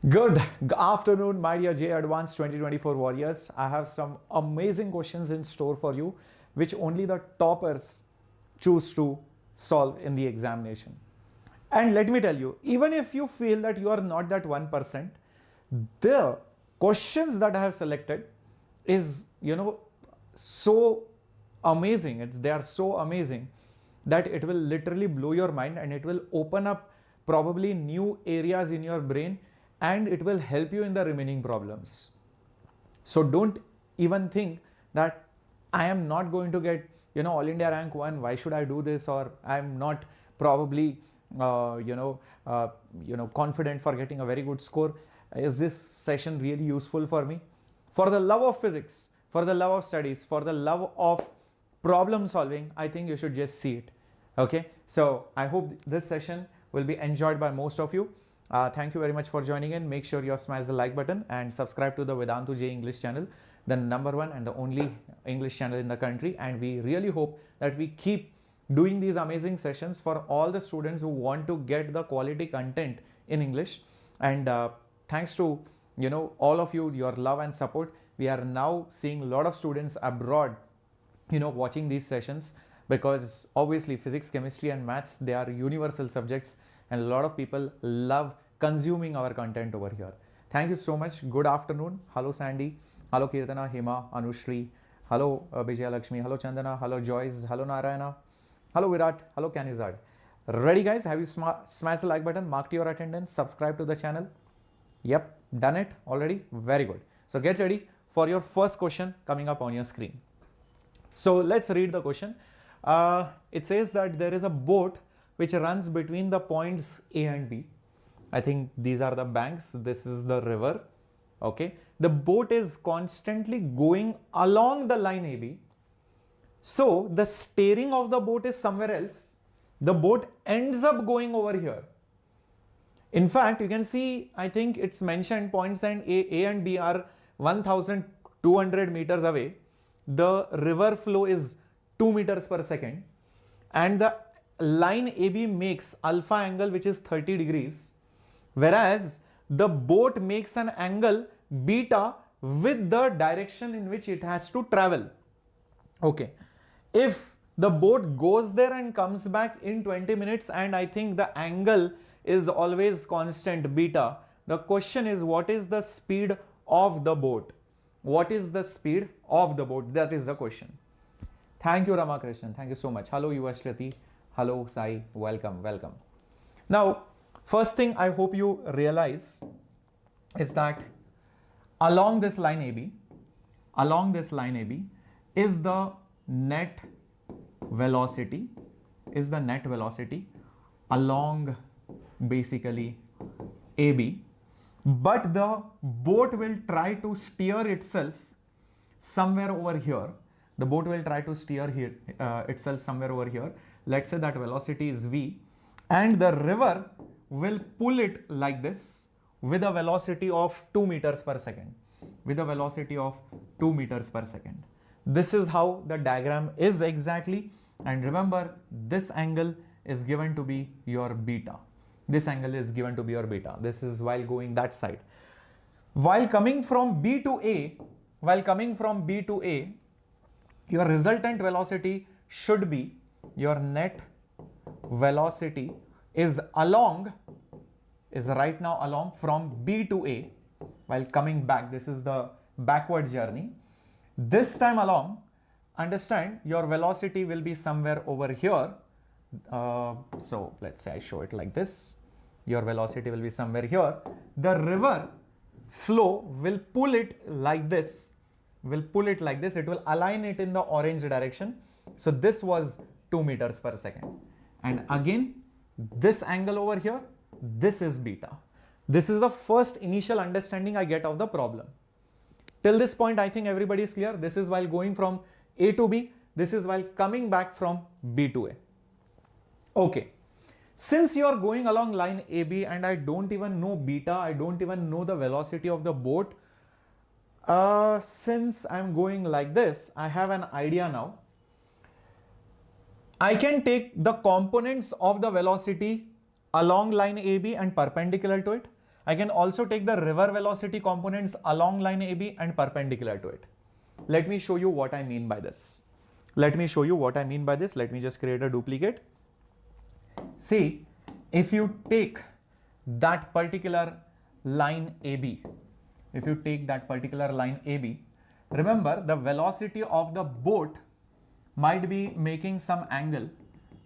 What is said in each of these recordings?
Good afternoon, my dear JEE Advanced 2024 warriors. I have some amazing questions in store for you, which only the toppers choose to solve in the examination. And let me tell you, even if you feel that you are not that 1%, the questions that I have selected is, so amazing. They are so amazing that it will literally blow your mind and it will open up probably new areas in your brain and it will help you in the remaining problems. So don't even think that I am not going to get, all India rank 1. Why should I do this? Or I'm not probably, confident for getting a very good score. Is this session really useful for me? For the love of physics, for the love of studies, for the love of problem solving, I think you should just see it. Okay. So I hope this session will be enjoyed by most of you. Thank you very much for joining in. Make sure you smash the like button and subscribe to the Vedantu JEE English channel, the #1 and the only English channel in the country. And we really hope that we keep doing these amazing sessions for all the students who want to get the quality content in English. And thanks to all of you, your love and support, we are now seeing a lot of students abroad watching these sessions, because obviously physics, chemistry and maths, they are universal subjects and a lot of people love consuming our content over here. Thank you so much. Good afternoon. Hello Sandy, hello Kirtana, Hima, Anushri, hello Vijaya Lakshmi, hello Chandana, hello Joyce, hello Narayana, hello Virat, hello Kanizad. Ready guys? Have you smashed the like button, marked your attendance, subscribe to the channel? Yep, done it already. Very good. So get ready for your first question coming up on your screen. So let's read the question. It says that there is a boat which runs between the points A and B. I think these are the banks. This is the river. Okay. The boat is constantly going along the line AB. So the steering of the boat is somewhere else. The boat ends up going over here. In fact, you can see, I think it's mentioned points and A and B are 1200 meters away. The river flow is 2 meters per second and the line AB makes alpha angle which is 30 degrees, whereas the boat makes an angle beta with the direction in which it has to travel. Okay, if the boat goes there and comes back in 20 minutes and I think the angle is always constant beta, the question is, what is the speed of the boat? What is the speed of the boat? That is the question. Thank you Ramakrishnan, thank you so much. Hello Yuvashriti, hello Sai, welcome. Now first thing I hope you realize is that along this line AB is the net velocity, along basically AB, but the boat will try to steer itself somewhere over here. The boat will try to steer itself somewhere over here. Let's say that velocity is V and the river will pull it like this with a velocity of 2 meters per second. This is how the diagram is exactly. And remember, this angle is given to be your beta. This is while going that side. While coming from B to A, your resultant velocity should be, your net velocity is right now along from B to A while coming back. This is the backward journey. This time along, understand, your velocity will be somewhere over here. So let's say I show it like this. Your velocity will be somewhere here. The river flow will pull it like this. It will align it in the orange direction. So this was 2 meters per second. And again, this angle over here, this is beta. This is the first initial understanding I get of the problem. Till this point, I think everybody is clear. This is while going from A to B. This is while coming back from B to A. Okay. Since you are going along line AB and I don't even know beta, I don't even know the velocity of the boat. Since I'm going like this, I have an idea now. I can take the components of the velocity along line AB and perpendicular to it. I can also take the river velocity components along line AB and perpendicular to it. Let me show you what I mean by this. Let me show you what I mean by this. Let me just create a duplicate. See, if you take that particular line AB, if you take that particular line AB, remember the velocity of the boat might be making some angle.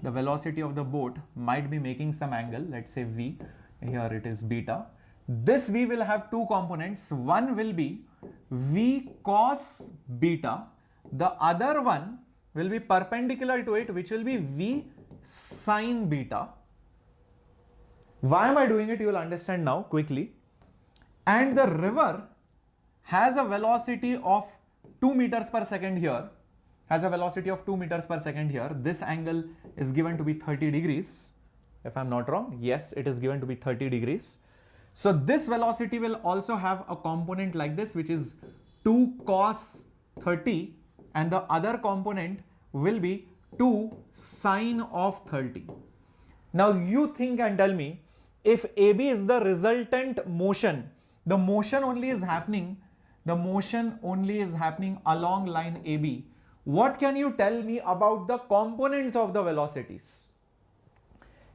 The velocity of the boat might be making some angle, let's say V, here it is beta. This V will have two components. One will be V cos beta. The other one will be perpendicular to it, which will be V sin beta. Why am I doing it? You will understand now quickly. And the river has a velocity of 2 meters per second here. Has a velocity of 2 meters per second here. This angle is given to be 30 degrees. If I'm not wrong, yes, it is given to be 30 degrees. So this velocity will also have a component like this, which is 2 cos 30, and the other component will be 2 sine of 30. Now you think and tell me, if AB is the resultant motion, the motion only is happening along line AB. What can you tell me about the components of the velocities?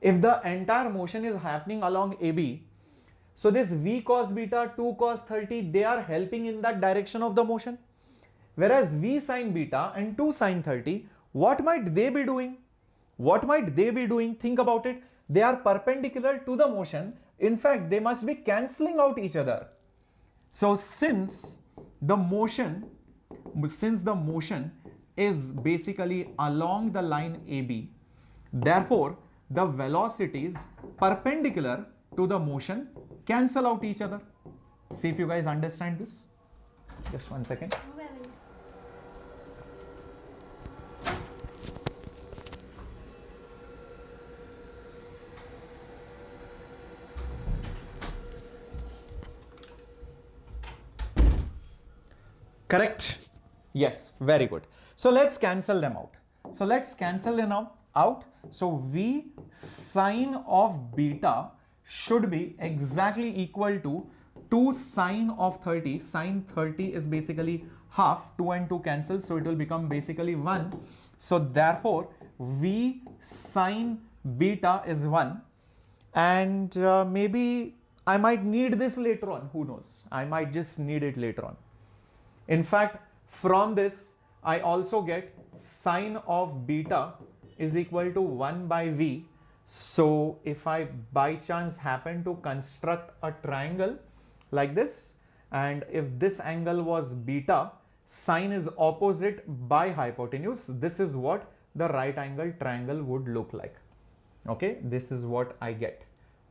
If the entire motion is happening along AB, so this V cos beta, 2 cos 30, they are helping in that direction of the motion. Whereas V sin beta and 2 sin 30, what might they be doing? What might they be doing? Think about it. They are perpendicular to the motion. In fact, they must be cancelling out each other. So since the motion is basically along the line AB, therefore the velocities perpendicular to the motion cancel out each other. See if you guys understand this. Just one second. Correct? Yes, very good. So let's cancel them out. So V sine of beta should be exactly equal to 2 sine of 30. Sine 30 is basically half. 2 and 2 cancel, so it will become basically 1. So therefore V sine beta is 1. And maybe I might need this later on. Who knows? I might just need it later on. In fact, from this, I also get sine of beta is equal to 1 by V. So if I by chance happen to construct a triangle like this, and if this angle was beta, sine is opposite by hypotenuse. This is what the right angle triangle would look like. Okay, this is what I get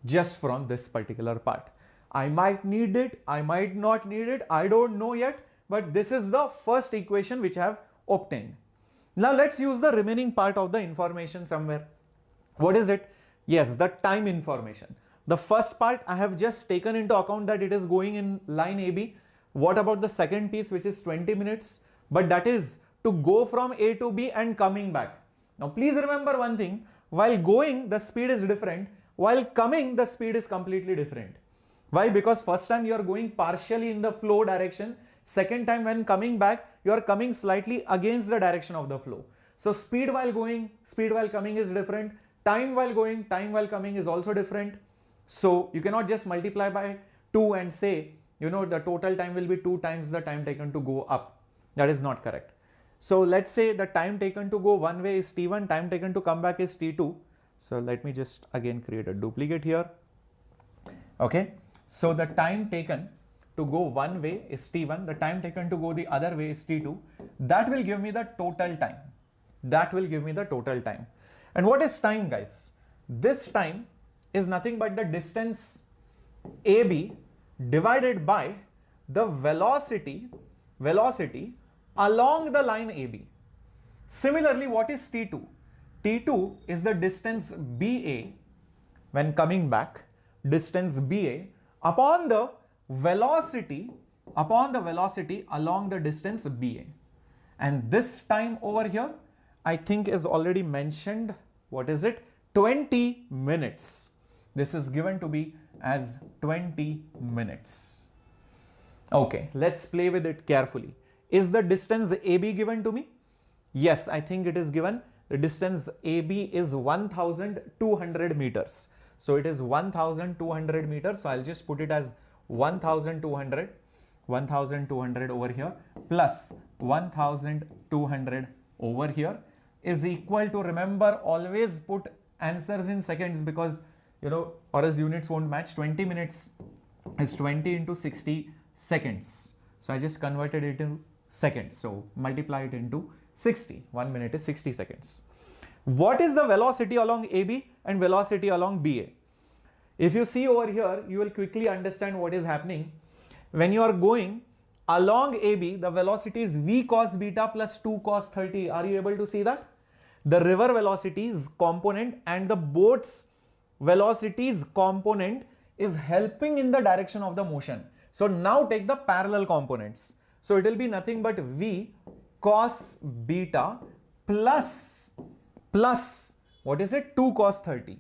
just from this particular part. I might need it, I might not need it, I don't know yet. But this is the first equation which I have obtained. Now let's use the remaining part of the information somewhere. What is it? Yes, the time information. The first part I have just taken into account that it is going in line AB. What about the second piece, which is 20 minutes? But that is to go from A to B and coming back. Now please remember one thing, while going the speed is different, while coming the speed is completely different. Why? Because first time you are going partially in the flow direction. Second time when coming back, you are coming slightly against the direction of the flow. So speed while going, speed while coming is different. Time while going, time while coming is also different. So you cannot just multiply by 2 and say, the total time will be 2 times the time taken to go up. That is not correct. So let's say the time taken to go one way is T1, time taken to come back is T2. So let me just again create a duplicate here. Okay. So the time taken to go one way is T1, the time taken to go the other way is T2. That will give me the total time. And what is time, guys? This time is nothing but the distance AB divided by the velocity along the line AB. Similarly, what is T2? T2 is the distance BA when coming back, distance BA upon the velocity along the distance BA. And this time over here, I think is already mentioned. What is it? 20 minutes. This is given to be as 20 minutes. Okay, let's play with it carefully. Is the distance AB given to me? Yes, I think it is given. The distance AB is 1200 meters. So it is 1200 meters. So I'll just put it as 1200 over here plus 1200 over here is equal to, remember, always put answers in seconds because, or else units won't match. 20 minutes is 20 into 60 seconds. So I just converted it into seconds. So multiply it into 60. 1 minute is 60 seconds. What is the velocity along AB and velocity along BA? If you see over here, you will quickly understand what is happening. When you are going along AB, the velocity is v cos beta plus 2 cos 30. Are you able to see that? The river velocities component and the boat's velocities component is helping in the direction of the motion. So now take the parallel components. So it will be nothing but v cos beta plus what is it? 2 cos 30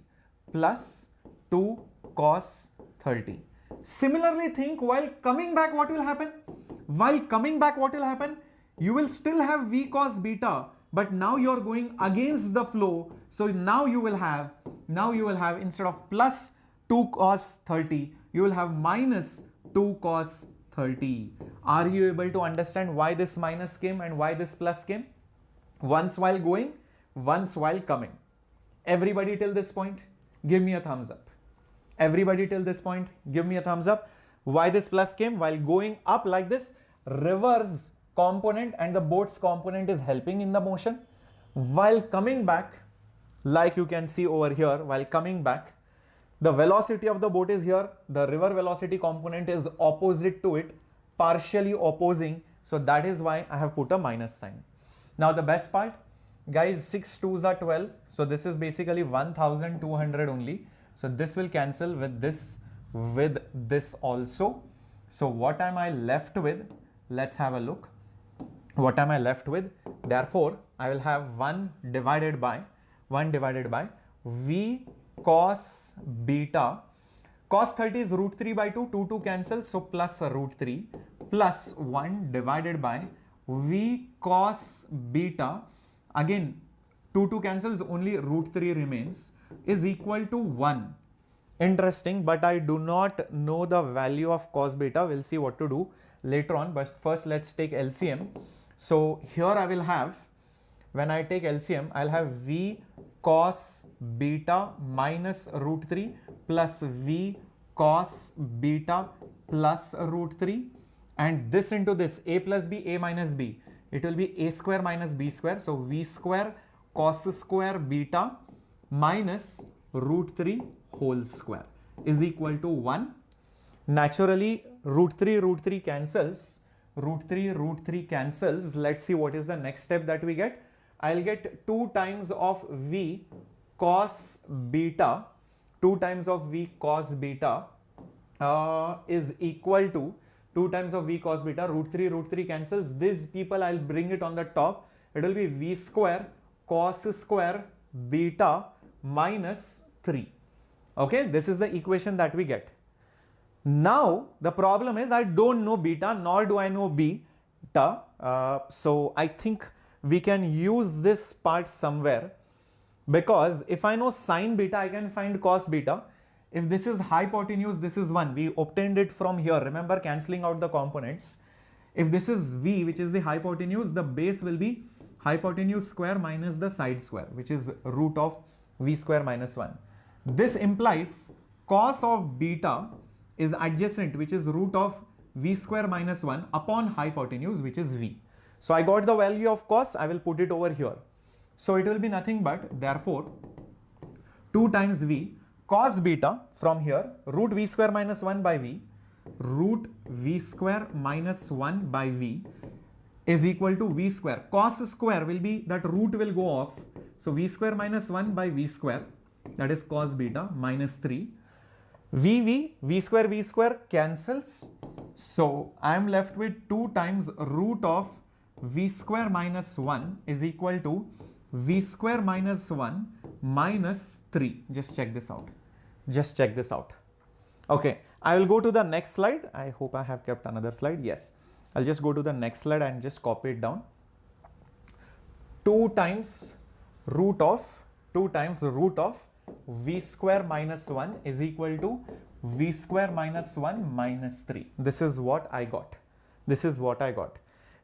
plus 2 cos 30. Similarly, think while coming back, what will happen? While coming back, what will happen? You will still have v cos beta, but now you are going against the flow. So now you will have instead of plus 2 cos 30, you will have minus 2 cos 30. Are you able to understand why this minus came and why this plus came? Once while going, once while coming. Everybody till this point, give me a thumbs up. Everybody till this point, give me a thumbs up. Why this plus came? While going up like this, river's component and the boat's component is helping in the motion. While coming back, like you can see over here, while coming back, the velocity of the boat is here. The river velocity component is opposite to it, partially opposing. So that is why I have put a minus sign. Now the best part, guys, 6 2s are 12. So this is basically 1200 only. So this will cancel with this also. So what am I left with? Let's have a look. What am I left with? Therefore, I will have 1 divided by v cos beta. Cos 30 is root 3 by 2. 2 cancels. So plus root 3 plus 1 divided by v cos beta. Again, 2 cancels, only root 3 remains, is equal to 1. Interesting, but I do not know the value of cos beta. We'll see what to do later on, but first let's take LCM. So here I will have, when I take LCM, I'll have v cos beta minus root 3 plus v cos beta plus root 3, and this into this, a plus b, a minus b. It will be a square minus b square. So v square cos square beta minus root 3 whole square is equal to 1. Naturally, root 3 cancels. Root 3 cancels. Let's see what is the next step that we get. I'll get 2 times of v cos beta. 2 times of v cos beta is equal to 2 times of v cos beta. Root 3 cancels. These people, I'll bring it on the top. It will be v square cos square beta minus 3. Okay, this is the equation that we get. Now the problem is I don't know beta, nor do I know beta. So I think we can use this part somewhere, because if I know sine beta, I can find cos beta. If this is hypotenuse, this is 1. We obtained it from here. Remember, cancelling out the components. If this is v, which is the hypotenuse, the base will be hypotenuse square minus the side square, which is root of v square minus 1. This implies cos of beta is adjacent, which is root of v square minus 1 upon hypotenuse, which is v. So I got the value of cos. I will put it over here. So it will be nothing but, therefore, 2 times v cos beta from here, root v square minus 1 by v, root v square minus 1 by v is equal to v square. Cos square will be, that root will go off. So v square minus 1 by v square, that is cos beta, minus 3. v square cancels. So I am left with 2 times root of v square minus 1 is equal to v square minus 1 minus 3. Just check this out. Just check this out. Okay, I will go to the next slide. I hope I have kept another slide. Yes, I'll just go to the next slide and just copy it down. 2 times root of v square minus 1 is equal to v square minus 1 minus 3. This is what I got. This is what I got.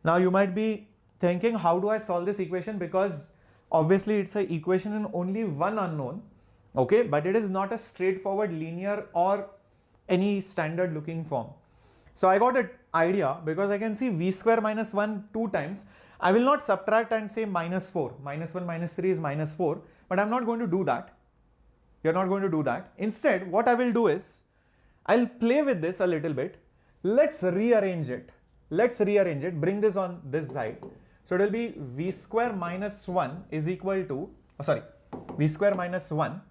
Now you might be thinking, how do I solve this equation? Because obviously it's an equation in only one unknown. Okay, but it is not a straightforward linear or any standard looking form. So I got an idea, because I can see v square minus 1 2 times. I will not subtract and say minus 4. Minus 1 minus 3 is minus 4. But I'm not going to do that. You're not going to do that. Instead, what I will do is, I'll play with this a little bit. Let's rearrange it. Let's rearrange it. Bring this on this side. So it will be v square minus 1 is equal to, v square minus 1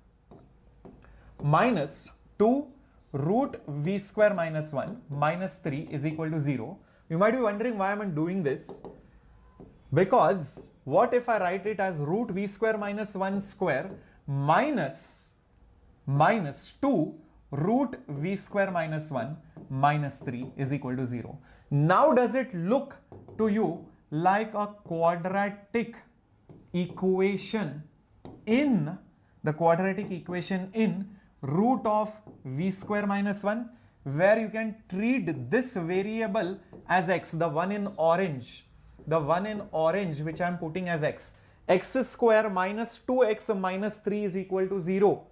minus 2 root v square minus 1 minus 3 is equal to 0. You might be wondering why I'm doing this. Because what if I write it as root v square minus 1 square minus 2 root v square minus 1 minus 3 is equal to 0. Now does it look to you like a quadratic equation in root of v square minus 1, where you can treat this variable as x, the one in orange which I am putting as x square minus 2x minus 3 is equal to 0.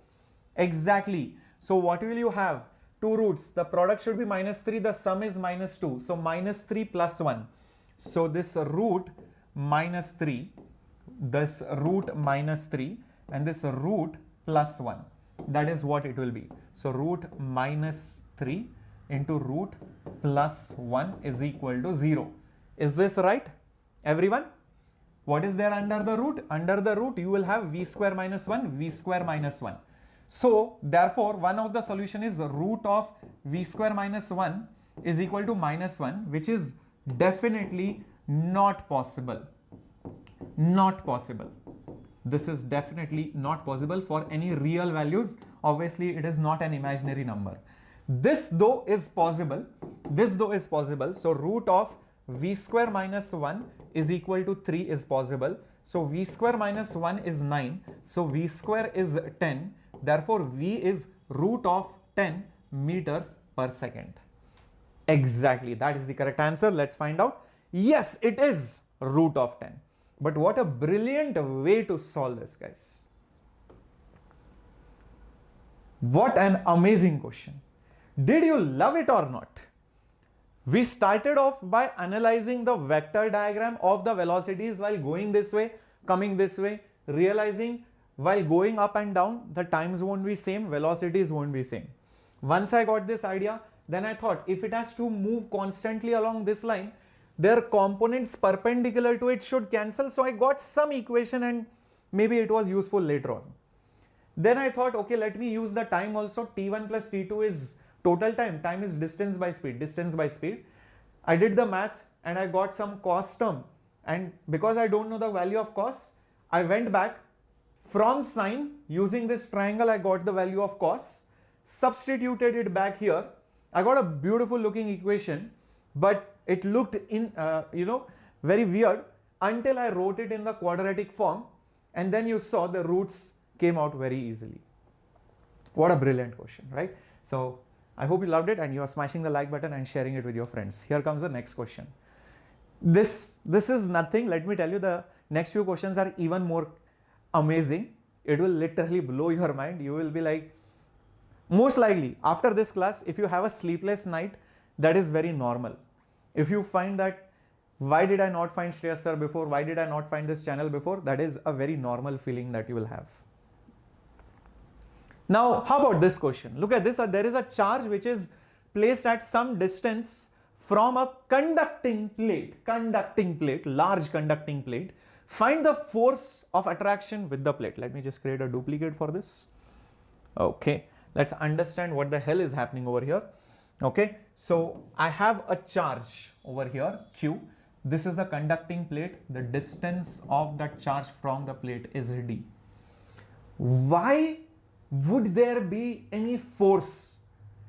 Exactly. So what will you have? Two roots. The product should be minus 3. The sum is minus 2. So minus 3 plus 1. So this root minus 3, this root minus 3, and this root plus 1. That is what it will be. So root minus 3 into root plus 1 is equal to 0. Is this right, everyone? What is there under the root? Under the root, you will have v square minus 1, v square minus 1. So therefore, one of the solution is root of v square minus 1 is equal to minus 1, which is definitely not possible. Not possible. This is definitely not possible for any real values. Obviously, it is not an imaginary number. This though is possible. This though is possible. So root of v square minus 1 is equal to 3 is possible. So v square minus 1 is 9. So v square is 10. Therefore, v is root of 10 meters per second. Exactly. That is the correct answer. Let's find out. Yes, it is root of 10. But what a brilliant way to solve this, guys. What an amazing question. Did you love it or not? We started off by analyzing the vector diagram of the velocities while going this way, coming this way, realizing while going up and down, the times won't be same, velocities won't be same. Once I got this idea, then I thought if it has to move constantly along this line, their components perpendicular to it should cancel. So I got some equation and maybe it was useful later on. Then I thought, okay, let me use the time also. T1 plus T2 is total time. Time is distance by speed, distance by speed. I did the math and I got some cost term. And because I don't know the value of cost, I went back from sine. Using this triangle, I got the value of cos, substituted it back here. I got a beautiful looking equation, but it looked very weird until I wrote it in the quadratic form, and then you saw the roots came out very easily. What a brilliant question, right? So I hope you loved it and you are smashing the like button and sharing it with your friends. Here comes the next question. This is nothing. Let me tell you, the next few questions are even more amazing. It will literally blow your mind. You will be like, most likely after this class, if you have a sleepless night, that is very normal. If you find that, why did I not find Shreyas Sir before? Why did I not find this channel before? That is a very normal feeling that you will have. Now, how about this question? Look at this. There is a charge which is placed at some distance from a conducting plate, large conducting plate. Find the force of attraction with the plate. Let me just create a duplicate for this. Okay, let's understand what the hell is happening over here. Okay, so I have a charge over here, Q. This is the conducting plate. The distance of that charge from the plate is D. Why would there be any force?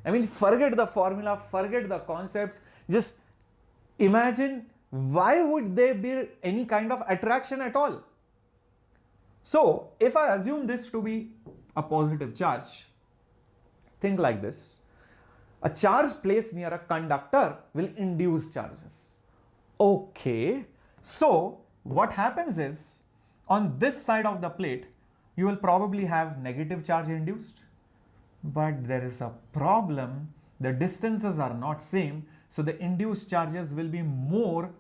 I mean, forget the formula, forget the concepts, just imagine why would there be any kind of attraction at all? So, if I assume this to be a positive charge, think like this. A charge placed near a conductor will induce charges. Okay, so what happens is, on this side of the plate, you will probably have negative charge induced. But there is a problem, the distances are not same, so the induced charges will be more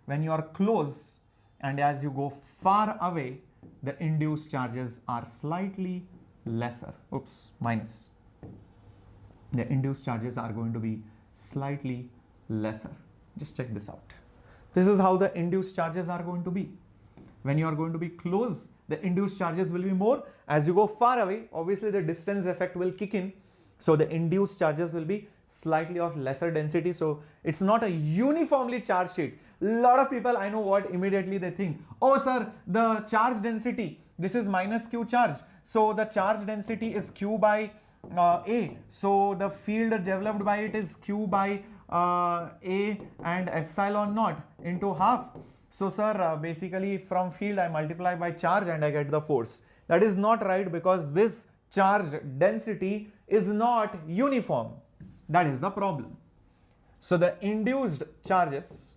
when you are close, and as you go far away, the induced charges are slightly lesser. Oops, minus. The induced charges are going to be slightly lesser. Just check this out. This is how the induced charges are going to be. When you are going to be close, the induced charges will be more. As you go far away, obviously the distance effect will kick in. So the induced charges will be slightly of lesser density. So it's not a uniformly charged sheet. A lot of people, I know what immediately they think, oh sir, the charge density, this is minus q charge. So the charge density is q by a. So the field developed by it is q by a and epsilon naught into half. So sir, basically from field I multiply by charge and I get the force. That is not right, because this charge density is not uniform. That is the problem. So the induced charges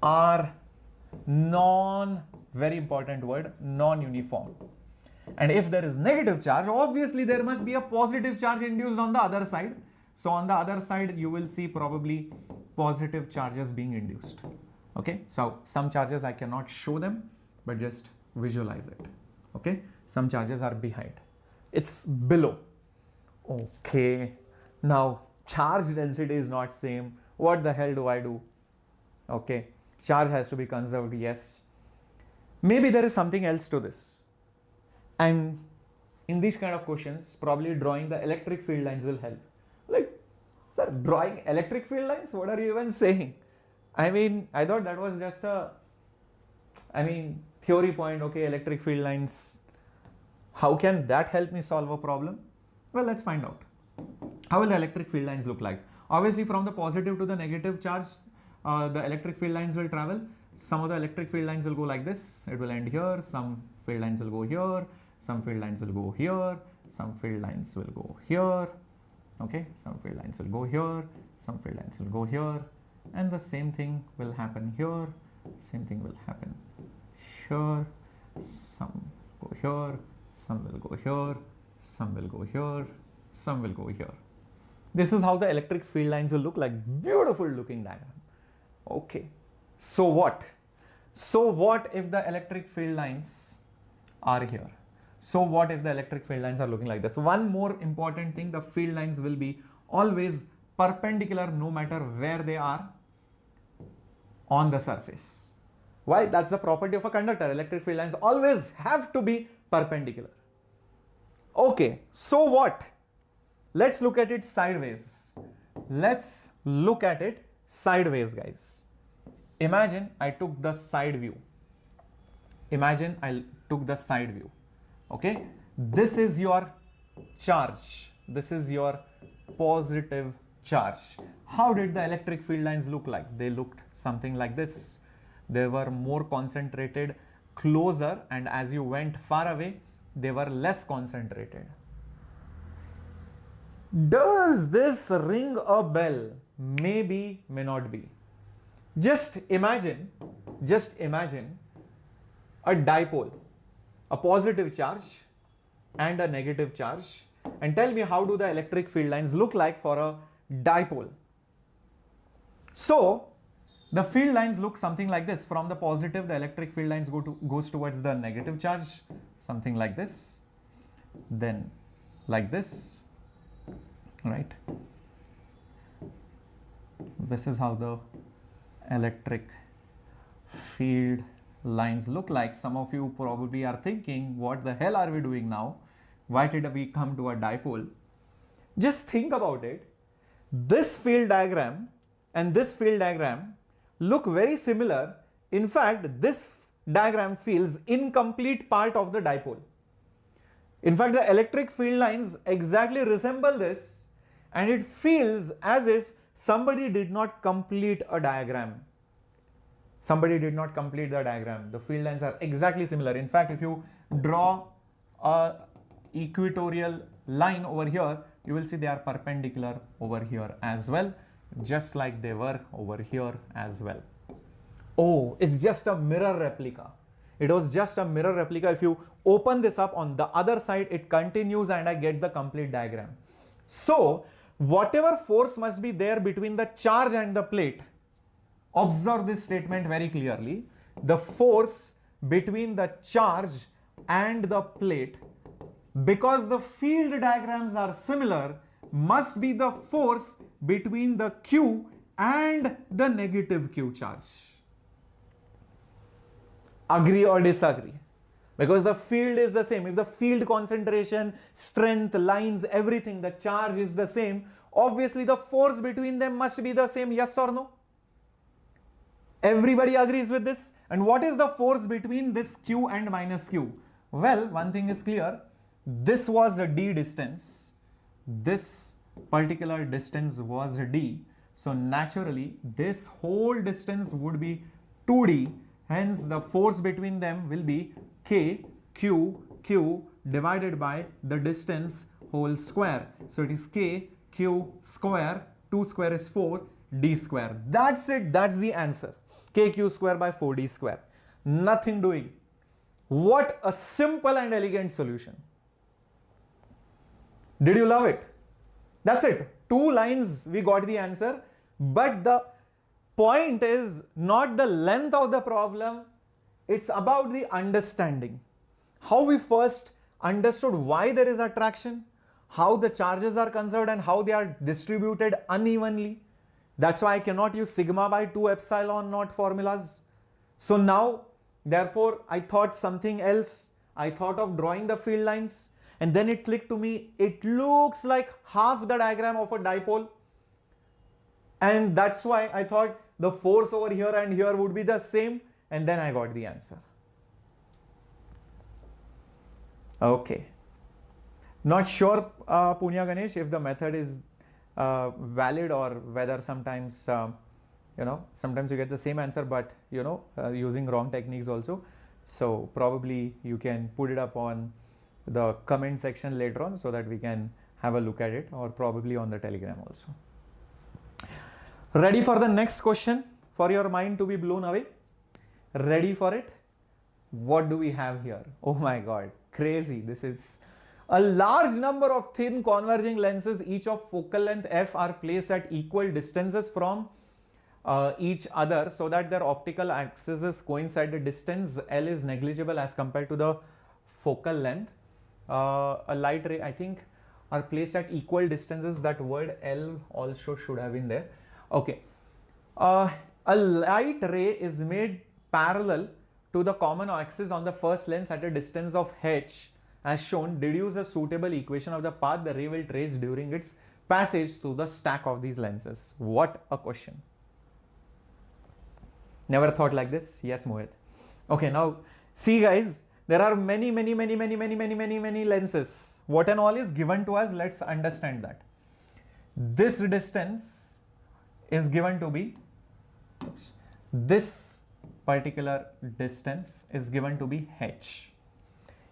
are very important word, non-uniform. And if there is negative charge, obviously there must be a positive charge induced on the other side. So on the other side, you will see probably positive charges being induced. Okay, so some charges I cannot show them, but just visualize it. Okay, some charges are behind. It's below. Okay, now charge density is not same. What the hell do I do? Okay, charge has to be conserved, yes. Maybe there is something else to this. And in these kind of questions, probably drawing the electric field lines will help. Like, sir, drawing electric field lines? What are you even saying? I mean, I thought that was just a, theory point. Okay, electric field lines. How can that help me solve a problem? Well, let's find out. How will the electric field lines look like? Obviously, from the positive to the negative charge, the electric field lines will travel. Some of the electric field lines will go like this. It will end here. Some field lines will go here. Some field lines will go here. Some field lines will go here. Okay, some field lines will go here. Some field lines will go here. And the same thing will happen here. Same thing will happen here. Some go here. Some will go here. Some will go here. Some will go here. This is how the electric field lines will look like. Beautiful looking diagram. Okay. So what? So what if the electric field lines are here? So what if the electric field lines are looking like this? One more important thing, the field lines will be always perpendicular no matter where they are on the surface. Why? That's the property of a conductor. Electric field lines always have to be perpendicular. Okay, so what? Let's look at it sideways. Let's look at it sideways, guys. Imagine I took the side view. Imagine I took the side view. Okay, this is your charge. This is your positive charge. How did the electric field lines look like? They looked something like this. They were more concentrated closer, and as you went far away, they were less concentrated. Does this ring a bell? Maybe, may not be. Just imagine a dipole, a positive charge and a negative charge, and tell me how do the electric field lines look like for a dipole. So the field lines look something like this. From the positive, the electric field lines goes towards the negative charge, something like this, then like this, right? This is how the electric field lines look like. Some of you probably are thinking, what the hell are we doing now? Why did we come to a dipole? Just think about it. This field diagram and this field diagram look very similar in fact, this diagram feels incomplete part of the dipole. In fact, the electric field lines exactly resemble this, and it feels as if somebody did not complete a diagram. Somebody did not complete the diagram. The field lines are exactly similar. In fact, if you draw a equatorial line over here, you will see they are perpendicular over here as well, just like they were over here as well. Oh, it's just a mirror replica. It was just a mirror replica. If you open this up on the other side, it continues and I get the complete diagram. So, whatever force must be there between the charge and the plate, observe this statement very clearly. The force between the charge and the plate, because the field diagrams are similar, must be the force between the Q and the negative Q charge. Agree or disagree? Because the field is the same. If the field concentration, strength, lines, everything, the charge is the same, obviously the force between them must be the same, yes or no? Everybody agrees with this? And what is the force between this Q and minus Q? Well, one thing is clear. This was a D distance. This particular distance was D. So naturally, this whole distance would be 2D. Hence, the force between them will be K, Q, Q divided by the distance whole square. So it is K, Q square, 2 square is 4, D square. That's it. That's the answer. K, Q square by 4D square. Nothing doing. What a simple and elegant solution. Did you love it? That's it. 2 lines, we got the answer. But the point is not the length of the problem. It's about the understanding. How we first understood why there is attraction, how the charges are conserved and how they are distributed unevenly. That's why I cannot use sigma by 2 epsilon naught formulas. So now, therefore, I thought something else. I thought of drawing the field lines, and then it clicked to me. It looks like half the diagram of a dipole. And that's why I thought the force over here and here would be the same, and then I got the answer. Okay. Not sure, Punya Ganesh, if the method is valid or whether sometimes, sometimes you get the same answer, but, using wrong techniques also. So probably you can put it up on the comment section later on so that we can have a look at it, or probably on the Telegram also. Ready for the next question for your mind to be blown away? Ready for it? What do we have here? Oh my God, crazy. This is a large number of thin converging lenses, each of focal length f, are placed at equal distances from each other so that their optical axes coincide. The distance L is negligible as compared to the focal length. A light ray, I think, are placed at equal distances. That word L also should have been there. Okay. A light ray is made parallel to the common axis on the first lens at a distance of h. As shown, deduce a suitable equation of the path the ray will trace during its passage through the stack of these lenses. What a question. Never thought like this? Yes, Mohit. Okay, now see guys, there are many lenses. What and all is given to us? Let's understand that. This distance is given to be, this particular distance is given to be h.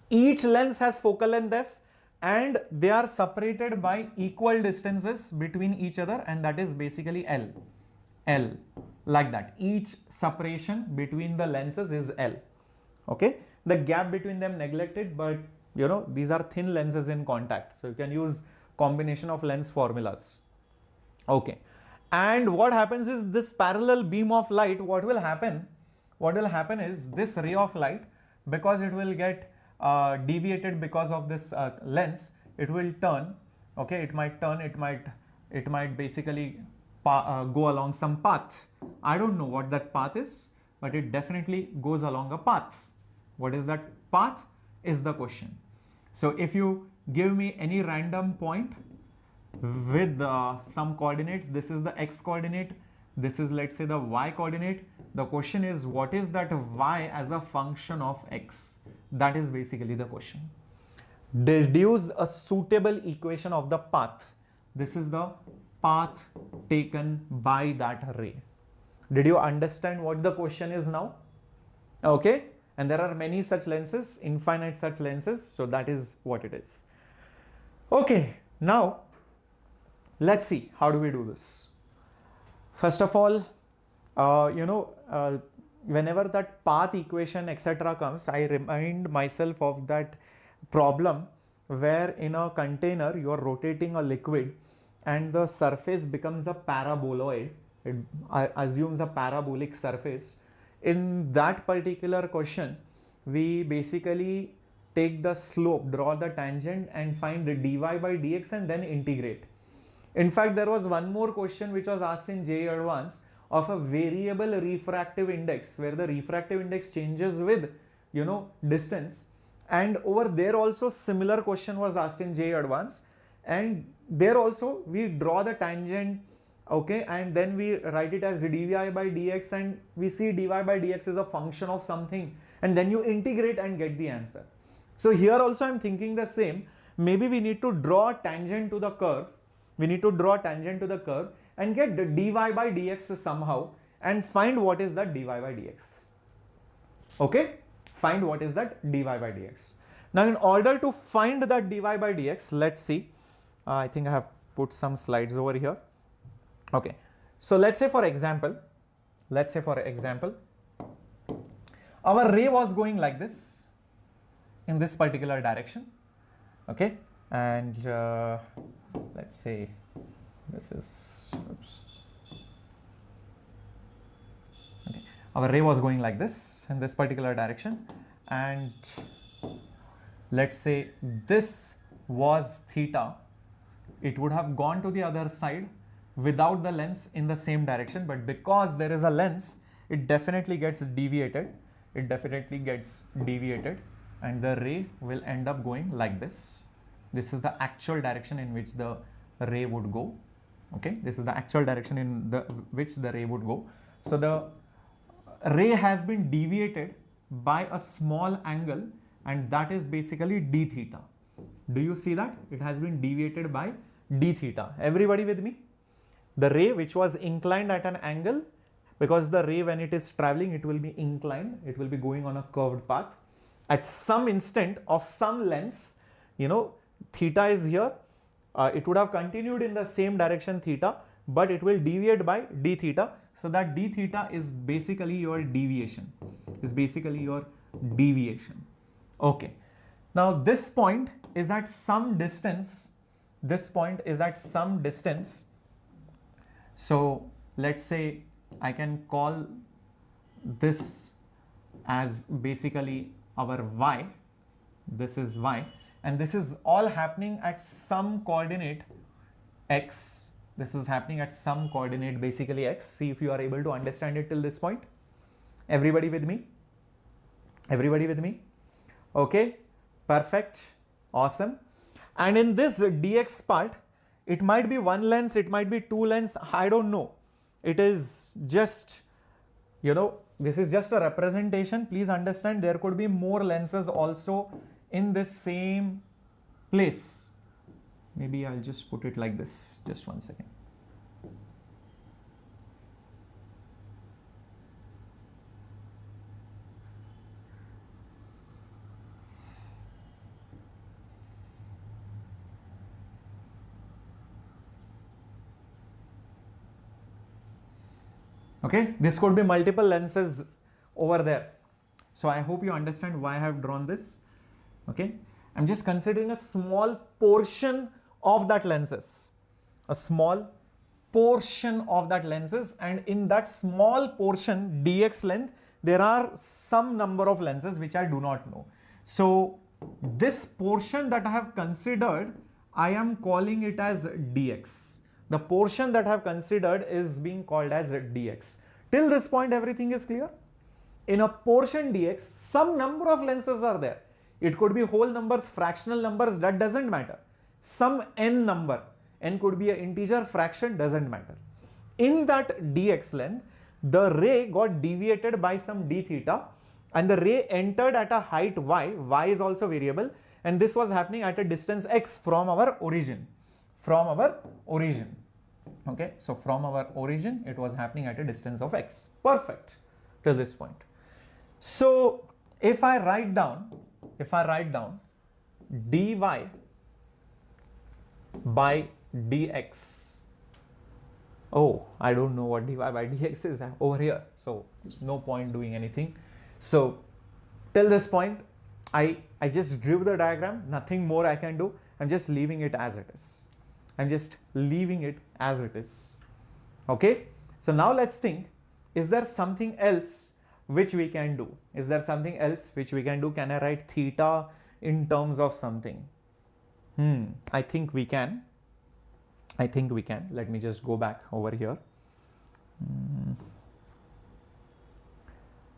Each lens has focal length f and they are separated by equal distances between each other, and that is basically L. L, like that. Each separation between the lenses is L. Okay, the gap between them neglected, but these are thin lenses in contact, so you can use combination of lens formulas. Okay, and what happens is this parallel beam of light, what will happen is this ray of light, because it will get deviated because of this lens, it will turn. Okay, it might turn, it might basically go along some path. I don't know what that path is, but it definitely goes along a path. What is that path is the question. So if you give me any random point with some coordinates, this is the x coordinate, This is, let's say, the y coordinate. The question is, what is that y as a function of x? That is basically the question. Deduce a suitable equation of the path. This is the path taken by that ray. Did you understand what the question is now? Okay. And there are many such lenses, infinite such lenses. So that is what it is. Okay. Now, let's see how do we do this. First of all, whenever that path equation etc. comes, I remind myself of that problem where in a container you are rotating a liquid and the surface becomes a paraboloid. It assumes a parabolic surface. In that particular question, we basically take the slope, draw the tangent and find the dy by dx and then integrate. In fact, there was one more question which was asked in JEE Advanced of a variable refractive index where the refractive index changes with, distance. And over there also similar question was asked in JEE Advanced, and there also we draw the tangent, okay, and then we write it as dy by dx and we see dy by dx is a function of something and then you integrate and get the answer. So here also I'm thinking the same. Maybe we need to draw a tangent to the curve. We need to draw a tangent to the curve and get the dy by dx somehow and find what is that dy by dx. Okay, find what is that dy by dx. Now in order to find that dy by dx, let's see. I think I have put some slides over here. Okay, so let's say for example, our ray was going like this in this particular direction. Okay, and let's say this is, oops. Okay, our ray was going like this in this particular direction, and let's say this was theta. It would have gone to the other side without the lens in the same direction, but because there is a lens, it definitely gets deviated. And the ray will end up going like this. This is the actual direction in which the ray would go. Okay, this is the actual direction in which the ray would go. So the ray has been deviated by a small angle, and that is basically d theta. Do you see that? It has been deviated by d theta. Everybody with me? The ray which was inclined at an angle, because the ray when it is traveling, it will be inclined, it will be going on a curved path. At some instant of some length, theta is here, it would have continued in the same direction theta, but it will deviate by d theta. So that d theta is basically your deviation, Okay. Now this point is at some distance. So let's say I can call this as basically our y. This is y, and this is all happening at some coordinate x. This is happening at some coordinate basically x. See if you are able to understand it till this point. Everybody with me? Okay, perfect, awesome. And in this dx part, it might be one lens, it might be two lens, I don't know. It is just, this is just a representation. Please understand there could be more lenses also in this same place. Maybe I'll just put it like this. Just one second. Okay, this could be multiple lenses over there. So I hope you understand why I have drawn this. Okay, I'm just considering a small portion of that lenses, and in that small portion dx length, there are some number of lenses which I do not know. So this portion that I have considered, I am calling it as dx. The portion that I have considered is being called as dx. Till this point, everything is clear? In a portion dx, some number of lenses are there. It could be whole numbers, fractional numbers, that doesn't matter. Some n number, n could be an integer, fraction, doesn't matter. in that dx length, the ray got deviated by some d theta, and the ray entered at a height y is also variable, and this was happening at a distance x from our origin. Okay, so from our origin, it was happening at a distance of x. Perfect till this point. So if I write down dy by dx, oh, I don't know what dy by dx is over here, so no point doing anything. So till this point, I just drew the diagram, nothing more I can do. I'm just leaving it as it is. Okay, so now let's think, is there something else which we can do? Can I write theta in terms of something? I think we can. Let me just go back over here.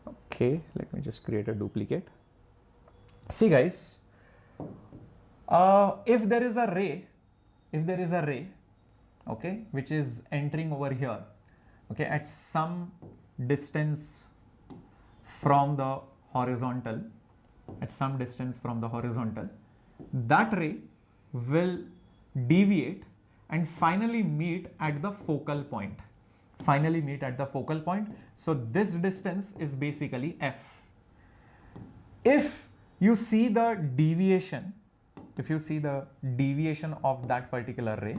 Okay, let me just create a duplicate. See guys, if there is a ray, okay, which is entering over here, okay, at some distance from the horizontal, that ray will deviate and finally meet at the focal point. So this distance is basically f. If you see the deviation, of that particular ray,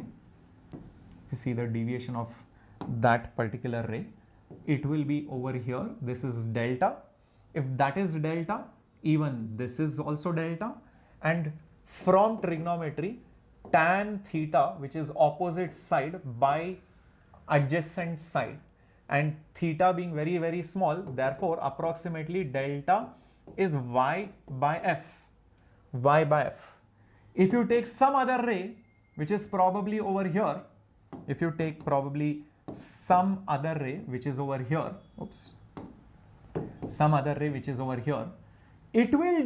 it will be over here. This is delta. If that is delta, even this is also delta. And from trigonometry, tan theta, which is opposite side by adjacent side, and theta being very, very small, therefore approximately delta is y by f. If you take some other ray which is probably over here, it will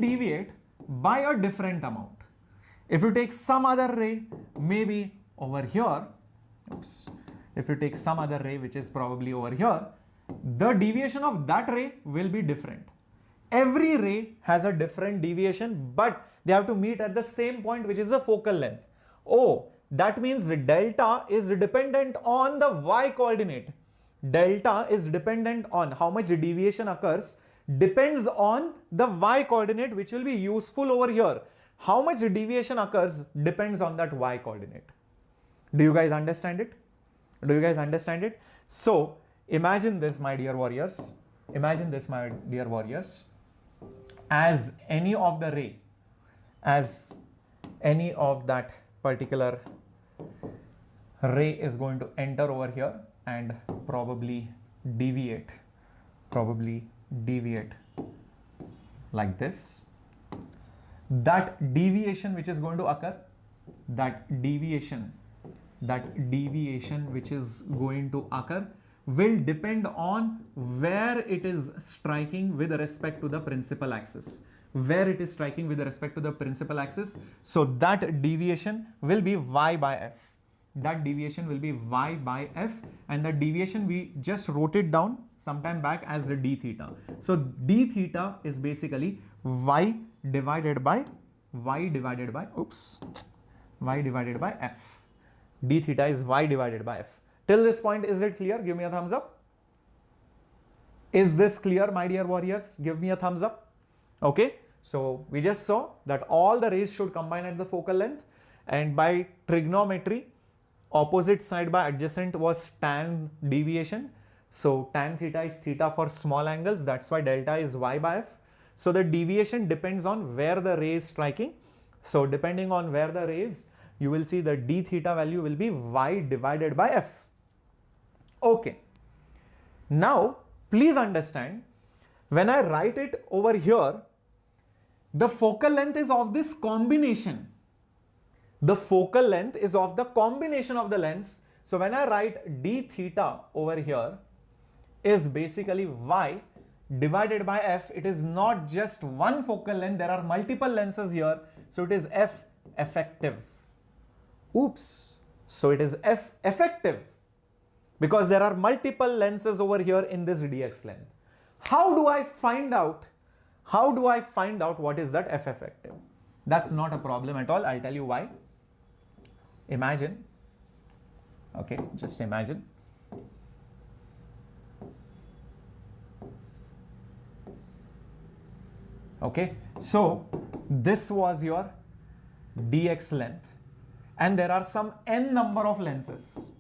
deviate by a different amount. If you take some other ray, maybe over here, if you take some other ray which is probably over here, the deviation of that ray will be different. Every ray has a different deviation, but they have to meet at the same point, which is the focal length. Oh, that means delta is dependent on the y coordinate. Delta is dependent on how much deviation occurs, depends on the y coordinate, which will be useful over here. How much deviation occurs depends on that y coordinate. Do you guys understand it? So imagine this, my dear warriors. As any of the ray, as any of that particular ray is going to enter over here and probably deviate like this. That deviation which is going to occur, will depend on where it is striking with respect to the principal axis. So that deviation will be y by f. And the deviation we just wrote it down sometime back as the d theta. So d theta is basically y divided by f. D theta is y divided by f. Till this point, is it clear? Give me a thumbs up. Is this clear, my dear warriors? Give me a thumbs up. Okay, so we just saw that all the rays should combine at the focal length, and by trigonometry, opposite side by adjacent was tan deviation. So tan theta is theta for small angles. That's why delta is y by f. So the deviation depends on where the ray is striking. So depending on where the ray is, you will see the d theta value will be y divided by f. Okay. Now, please understand, when I write it over here, the focal length is of this combination. The focal length is of the combination of the lengths. So when I write d theta over here is basically y divided by f. It is not just one focal length. There are multiple lenses here. So it is f effective. Oops. So it is f effective, because there are multiple lenses over here in this dx length. How do I find out? How do I find out what is that f effective? That's not a problem at all. I'll tell you why. Imagine, okay, just imagine. Okay, so this was your dx length and there are some n number of lenses.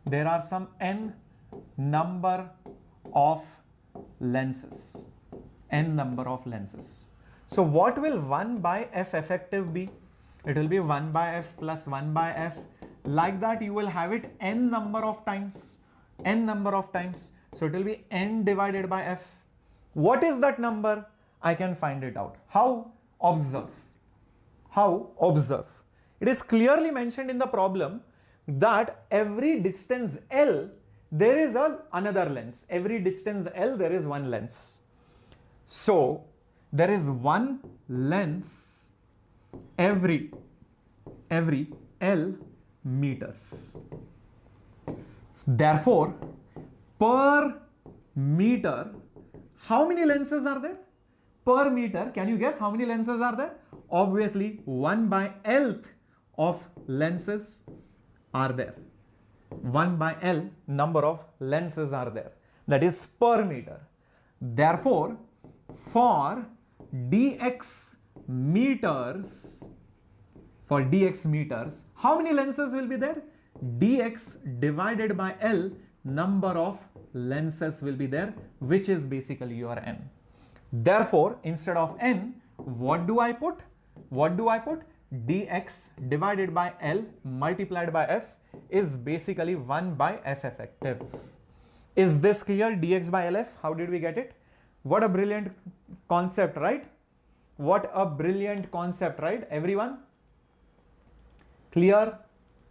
There are some n number of lenses. N number of lenses. So what will 1 by f effective be? It will be 1 by f plus 1 by f. Like that you will have it n number of times. N number of times. So it will be n divided by f. What is that number? I can find it out. How? Observe. How? Observe. It is clearly mentioned in the problem that every distance L, there is another lens. Every distance L, there is one lens. So there is one lens every L meters. Therefore, per meter, how many lenses are there? Per meter, can you guess how many lenses are there? Obviously, 1 by Lth of lenses are there. 1 by L number of lenses are there. That is per meter. Therefore, for dx meters, how many lenses will be there? Dx divided by L number of lenses will be there, which is basically your n. Therefore, instead of n, what do I put? What do I put? Dx divided by L multiplied by f is basically 1 by f effective. Is this clear? Dx by LF, how did we get it? What a brilliant concept, right? What a brilliant concept, right? Everyone? Clear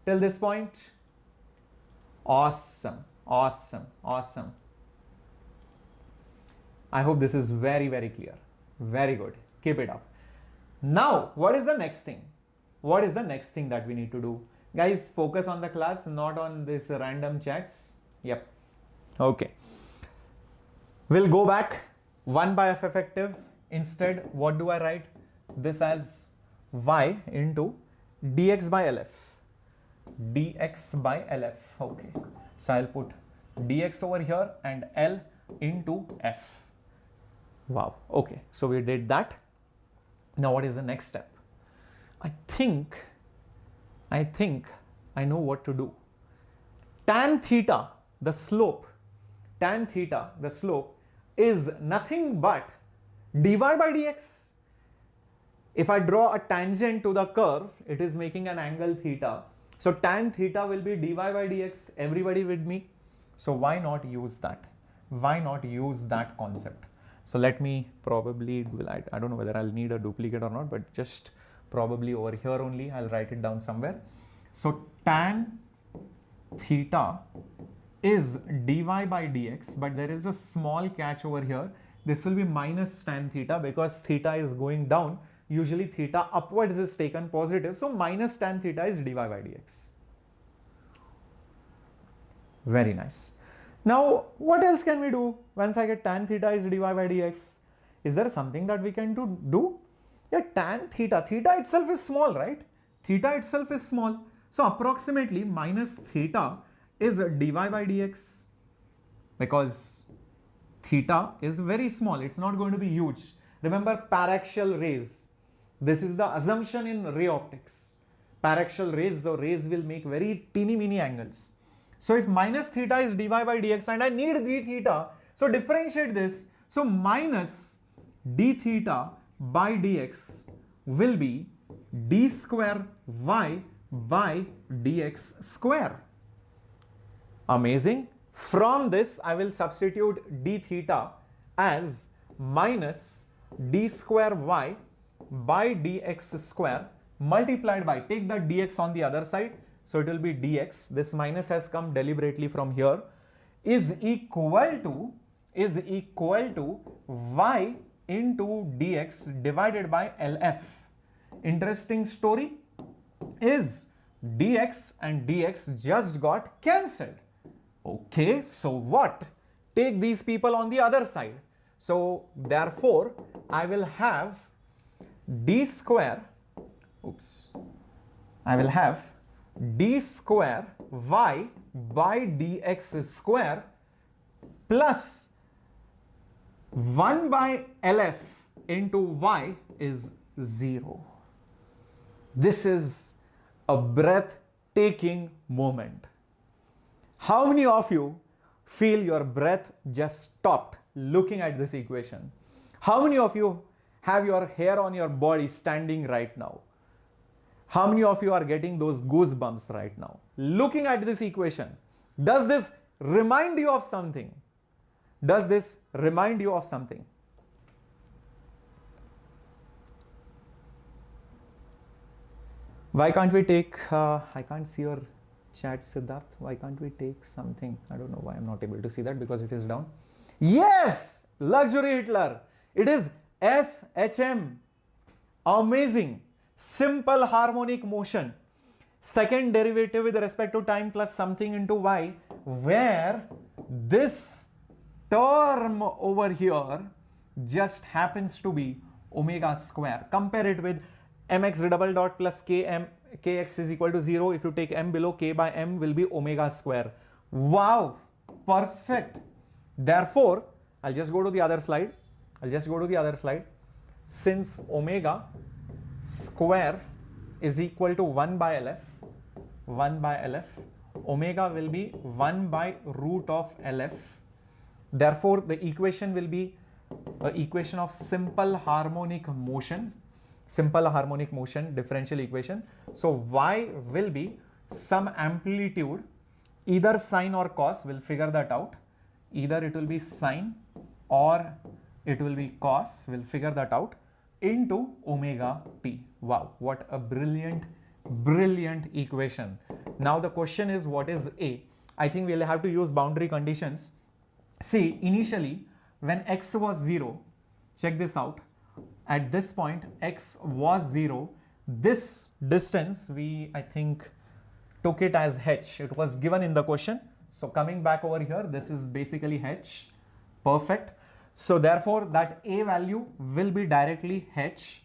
till this point? Awesome, awesome, awesome. I hope this is very, very clear. Very good. Keep it up. Now, what is the next thing? What is the next thing that we need to do? Guys, focus on the class, not on this random chats. Yep. Okay. We'll go back. 1 by f effective. Instead, what do I write? This as y into dx by LF. Dx by LF. Okay. So I'll put dx over here and L into f. Wow. Okay. So we did that. Now what is the next step? I think I know what to do. Tan theta, the slope, is nothing but dy by dx. If I draw a tangent to the curve, it is making an angle theta. So tan theta will be dy by dx. Everybody with me? So why not use that? Why not use that concept? So let me probably, I don't know whether I'll need a duplicate or not, but just probably over here only, I'll write it down somewhere. So tan theta is dy by dx, but there is a small catch over here. This will be minus tan theta because theta is going down. Usually theta upwards is taken positive. So minus tan theta is dy by dx. Very nice. Now, what else can we do once I get tan theta is dy by dx? Is there something that we can do? Yeah, tan theta. Theta itself is small, right? Theta itself is small. So approximately minus theta is dy by dx because theta is very small. It's not going to be huge. Remember paraxial rays. This is the assumption in ray optics. Paraxial rays, so rays will make very teeny mini angles. So if minus theta is dy by dx and I need d theta, so differentiate this. So minus d theta by dx will be d square y by dx square. Amazing. From this, I will substitute d theta as minus d square y by dx square multiplied by, take the dx on the other side. So it will be dx, this minus has come deliberately from here, is equal to y into dx divided by LF. Interesting story is dx and dx just got cancelled. Okay, so what? Take these people on the other side. So therefore, I will have d square, oops, I will have d square y by dx square plus 1 by LF into y is 0. This is a breathtaking moment. How many of you feel your breath just stopped looking at this equation? How many of you have your hair on your body standing right now? How many of you are getting those goosebumps right now looking at this equation? Does this remind you of something? Does this remind you of something? Why can't we take, I can't see your chat, Siddharth. Why can't we take something? I don't know why I'm not able to see that because it is down. Yes, luxury Hitler. It is SHM. Amazing. Simple harmonic motion. Second derivative with respect to time plus something into y, where this term over here just happens to be omega square. Compare it with mx double dot plus kx is equal to 0. If you take m below, k by m will be omega square. Wow, perfect. Therefore, I'll just go to the other slide. Since omega square is equal to 1 by LF, omega will be 1 by root of LF. Therefore, the equation will be an equation of simple harmonic motion, differential equation. So y will be some amplitude, either sine or cos. We'll figure that out. Either it will be sine or it will be cos. We'll figure that out, into omega t. Wow, what a brilliant equation. Now the question is, what is A? I think we'll have to use boundary conditions. See, initially when x was 0, check this out. At this point, x was 0. This distance, I think, took it as h. It was given in the question. So coming back over here, this is basically h. Perfect. So therefore, that a value will be directly h.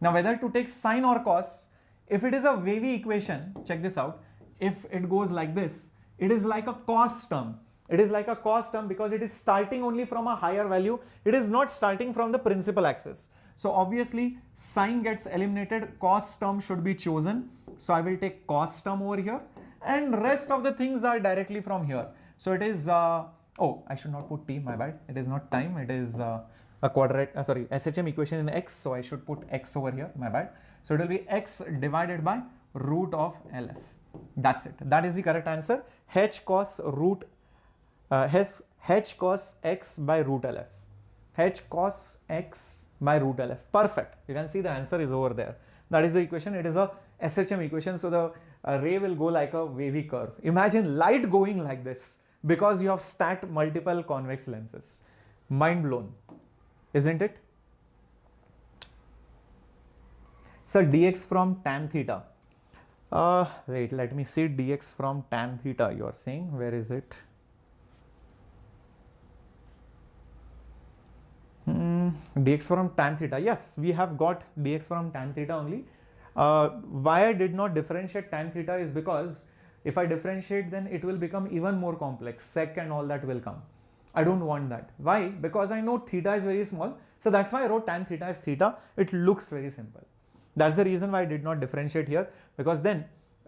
Now whether to take sine or cos, if it is a wavy equation, check this out. If it goes like this, it is like a cos term. It is like a cos term because it is starting only from a higher value. It is not starting from the principal axis. So obviously sine gets eliminated, cos term should be chosen. So I will take cos term over here, and rest of the things are directly from here. So it is, oh, I should not put t, my bad. It is not time, it is a SHM equation in x. So I should put x over here, my bad. So it will be x divided by root of LF. That's it. That is the correct answer. H cos x by root LF. H cos x by root LF. Perfect. You can see the answer is over there. That is the equation. It is a SHM equation. So the ray will go like a wavy curve. Imagine light going like this because you have stacked multiple convex lenses. Mind blown, isn't it? So dx from tan theta. Wait, let me see dx from tan theta. You are saying, where is it? Dx from tan theta. Yes, we have got dx from tan theta only. Why I did not differentiate tan theta is because if I differentiate, then it will become even more complex. Sec and all that will come. I don't want that. Why? Because I know theta is very small. So that's why I wrote tan theta as theta. It looks very simple. That's the reason why I did not differentiate here, because then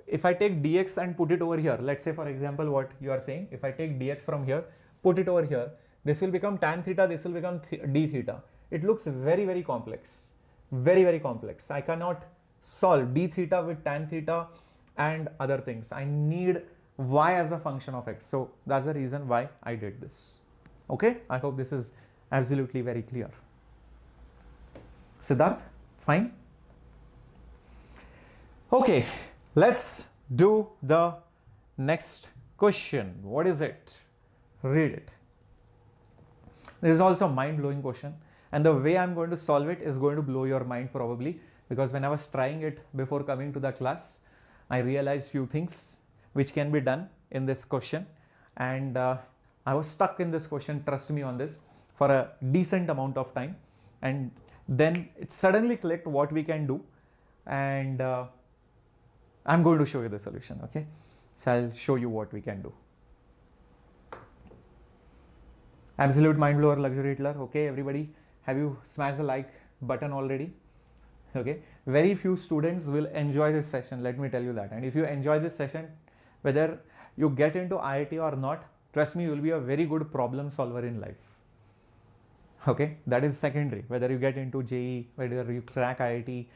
if I take dx and put it over here, let's say for example what you are saying, if I take dx from here, put it over here, this will become tan theta, this will become d theta. It looks very, very complex. Very, very complex. I cannot solve d theta with tan theta and other things. I need y as a function of x. So that's the reason why I did this. Okay, I hope this is absolutely very clear. Siddharth, fine? Okay, let's do the next question. What is it? Read it. There is also a mind-blowing question, and the way I'm going to solve it is going to blow your mind probably, because when I was trying it before coming to the class, I realized few things which can be done in this question, and I was stuck in this question, trust me on this, for a decent amount of time, and then it suddenly clicked what we can do, and I'm going to show you the solution. Okay, so I'll show you what we can do. Absolute mind blower, luxury Hitler. Okay, everybody, have you smashed the like button already? Okay, very few students will enjoy this session, let me tell you that. And if you enjoy this session, whether you get into IIT or not, trust me, you will be a very good problem solver in life. Okay, that is secondary. Whether you get into JEE, whether you crack IIT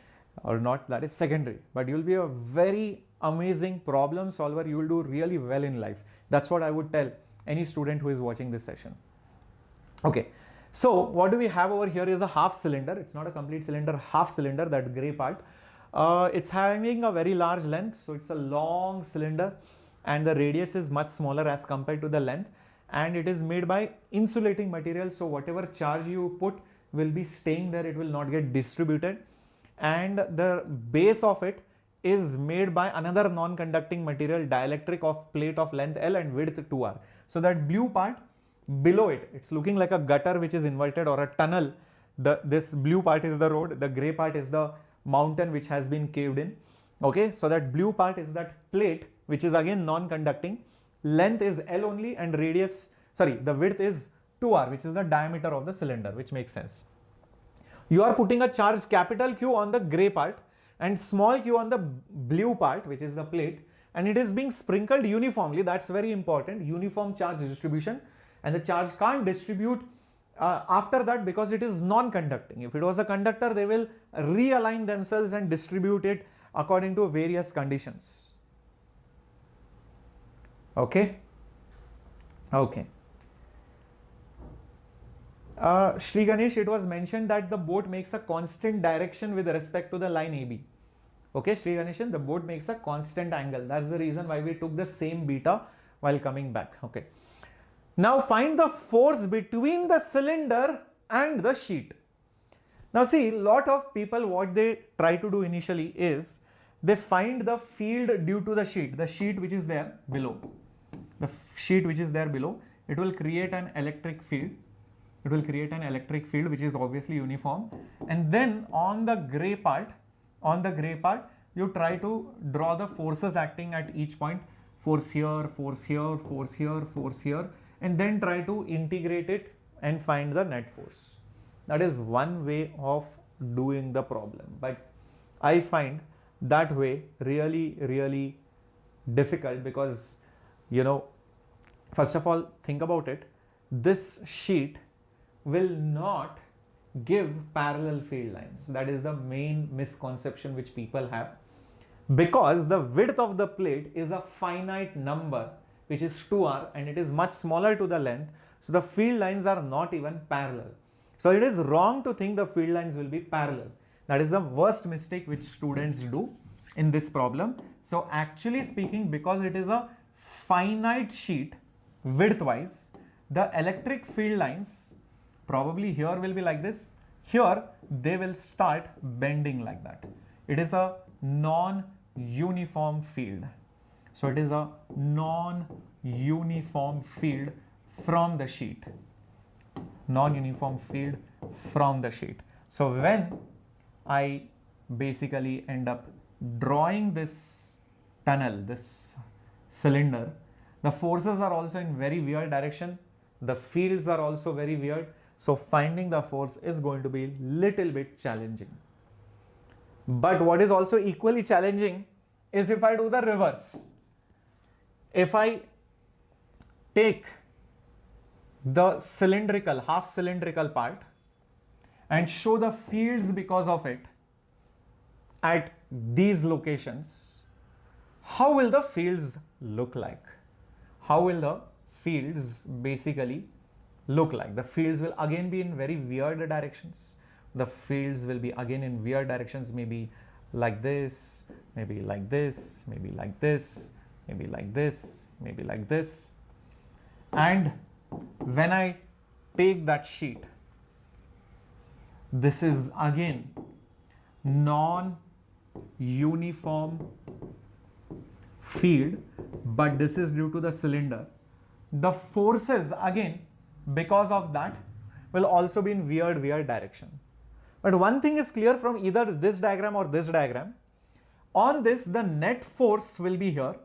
or not, that is secondary. But you will be a very amazing problem solver. You will do really well in life. That's what I would tell any student who is watching this session. Okay. So what do we have over here is a half cylinder. It's not a complete cylinder, half cylinder, that gray part. It's having a very large length. So it's a long cylinder and the radius is much smaller as compared to the length. And it is made by insulating material. So whatever charge you put will be staying there. It will not get distributed. And the base of it is made by another non-conducting material, dielectric, of plate of length L and width 2R. So that blue part, below it, it's looking like a gutter which is inverted, or a tunnel. This blue part is the road, the gray part is the mountain which has been caved in. Okay, so that blue part is that plate which is again non-conducting. Length is L only and the width is 2R, which is the diameter of the cylinder, which makes sense. You are putting a charge capital Q on the gray part and small q on the blue part, which is the plate, and it is being sprinkled uniformly. That's very important, uniform charge distribution. And the charge can't distribute after that because it is non-conducting. If it was a conductor, they will realign themselves and distribute it according to various conditions. Okay. Okay. Shri Ganesh, it was mentioned that the boat makes a constant direction with respect to the line AB. Okay, Shri Ganeshan, the boat makes a constant angle. That's the reason why we took the same beta while coming back. Okay. Now find the force between the cylinder and the sheet. Now see, lot of people, what they try to do initially is they find the field due to the sheet which is there below. The sheet which is there below, it will create an electric field. It will create an electric field which is obviously uniform. And then on the gray part, you try to draw the forces acting at each point. Force here, force here, force here, force here. And then try to integrate it and find the net force. That is one way of doing the problem. But I find that way really, really difficult because, you know, first of all, think about it. This sheet will not give parallel field lines. That is the main misconception which people have. Because the width of the plate is a finite number, which is 2R, and it is much smaller to the length. So the field lines are not even parallel. So it is wrong to think the field lines will be parallel. That is the worst mistake which students do in this problem. So actually speaking, because it is a finite sheet width-wise, the electric field lines probably here will be like this. Here they will start bending like that. It is a non-uniform field. So it is a non-uniform field from the sheet. Non-uniform field from the sheet. So when I basically end up drawing this tunnel, this cylinder, the forces are also in very weird direction. The fields are also very weird. So finding the force is going to be little bit challenging. But what is also equally challenging is if I do the reverse. If I take the cylindrical, half cylindrical part and show the fields because of it at these locations, how will the fields look like? How will the fields basically look like? The fields will again be in very weird directions. The fields will be again in weird directions, maybe like this, maybe like this, maybe like this, maybe like this, maybe like this. And when I take that sheet, this is again non-uniform field, but this is due to the cylinder. the forces again because of that will also be in weird direction. But one thing is clear from either this diagram or this diagram. On this, the net force will be here.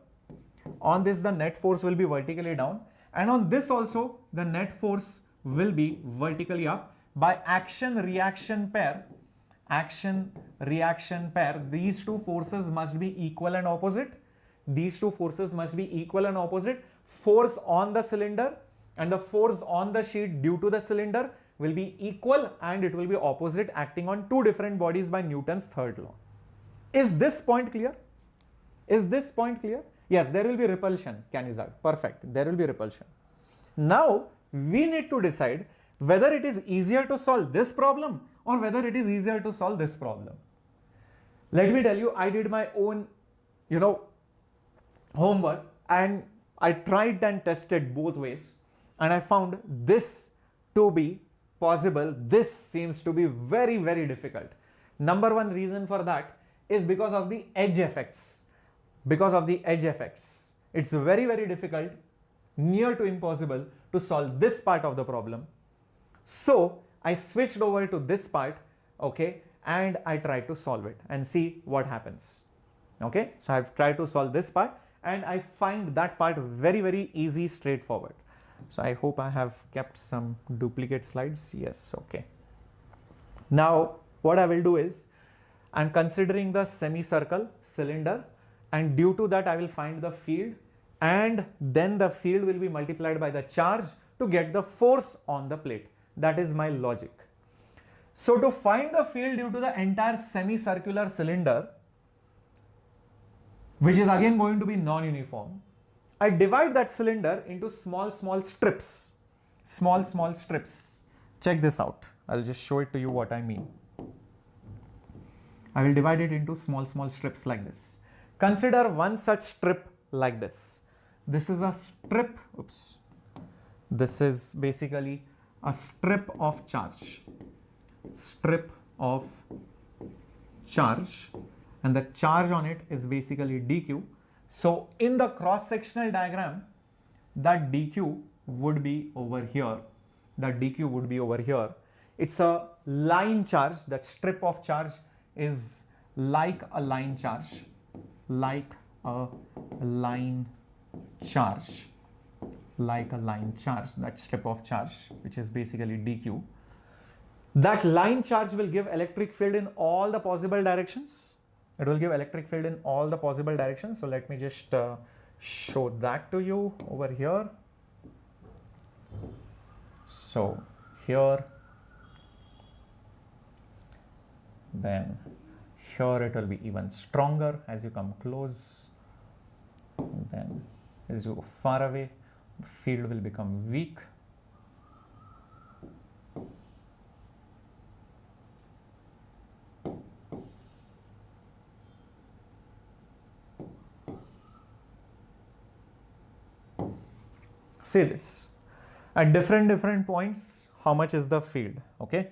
On this, the net force will be vertically down. And on this also, the net force will be vertically up. By action-reaction pair, these two forces must be equal and opposite. These two forces must be equal and opposite. Force on the cylinder and the force on the sheet due to the cylinder will be equal and it will be opposite, acting on two different bodies by Newton's third law. Is this point clear? Is this point clear? Yes, there will be repulsion, Canizard. Perfect. There will be repulsion. Now, we need to decide whether it is easier to solve this problem or whether it is easier to solve this problem. Let me tell you, I did my own, homework, and I tried and tested both ways, and I found this to be possible. This seems to be very difficult. Number one reason for that is because of the edge effects. Because of the edge effects, it's very difficult, near to impossible to solve this part of the problem. So I switched over to this part, okay, and I tried to solve it and see what happens. Okay, so I've tried to solve this part and I find that part very easy, straightforward. So I hope I have kept some duplicate slides. Yes, okay. Now what I will do is, I'm considering the semicircle cylinder, and due to that I will find the field, and then the field will be multiplied by the charge to get the force on the plate. That is my logic. So to find the field due to the entire semicircular cylinder, which is again going to be non-uniform, I divide that cylinder into small strips. Small strips. Check this out. I'll just show it to you what I mean. I will divide it into small strips like this. Consider one such strip like this. This is a strip. Oops. This is basically a strip of charge. Strip of charge. And the charge on it is basically dq. So in the cross-sectional diagram, that dq would be over here. That dq would be over here. It's a line charge. That strip of charge is like a line charge. Like a line charge. Like a line charge. That strip of charge, which is basically dq. That line charge will give electric field in all the possible directions. It will give electric field in all the possible directions. So let me just show that to you over here. So here, then here it will be even stronger as you come close. Then as you go far away, the field will become weak. See this, at different points, how much is the field? Okay,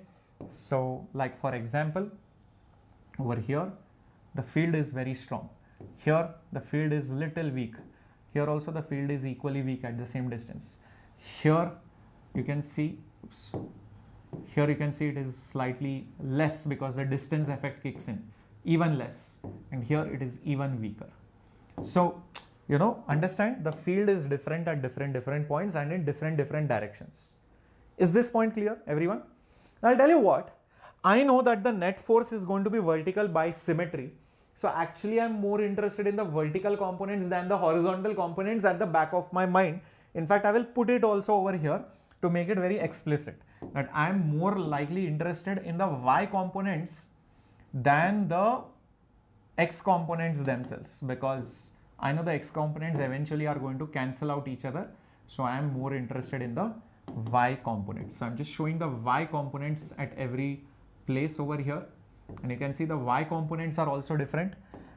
so like for example, over here the field is very strong. Here the field is little weak. Here also the field is equally weak at the same distance. Here you can see, oops, here you can see it is slightly less because the distance effect kicks in, even less, and here it is even weaker. So understand, the field is different at different points and in different directions. Is this point clear, everyone? I'll tell you what, I know that the net force is going to be vertical by symmetry. So actually I'm more interested in the vertical components than the horizontal components at the back of my mind. In fact, I will put it also over here to make it very explicit, that I'm more likely interested in the y components than the x components themselves, because I know the x components eventually are going to cancel out each other. So I am more interested in the y components. So I'm just showing the y components at every place over here. And you can see the y components are also different.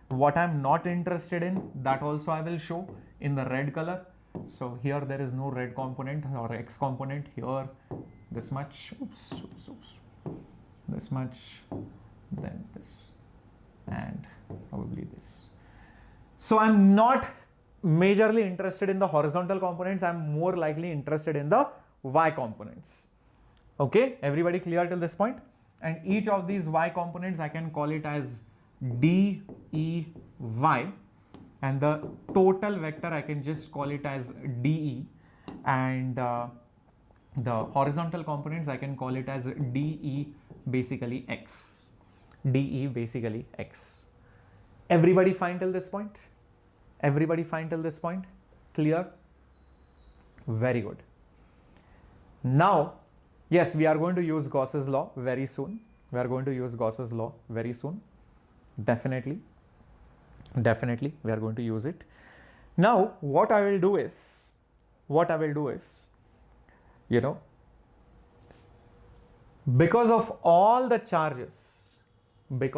What I'm not interested in, that also I will show in the red color. So here there is no red component or x component. Here this much, this much, then this, and probably this. So I'm not majorly interested in the horizontal components. I'm more likely interested in the y components. Okay, everybody clear till this point? And each of these y components I can call it as d e y, and the total vector I can just call it as dE, and the horizontal components I can call it as dE basically x. dE basically x. Everybody fine till this point? Everybody fine till this point? Clear? Very good. Now, yes, we are going to use Gauss's law very soon. We are going to use Gauss's law very soon. Definitely. Definitely, we are going to use it. Now, what I will do is, you know, because of all the charges, dq,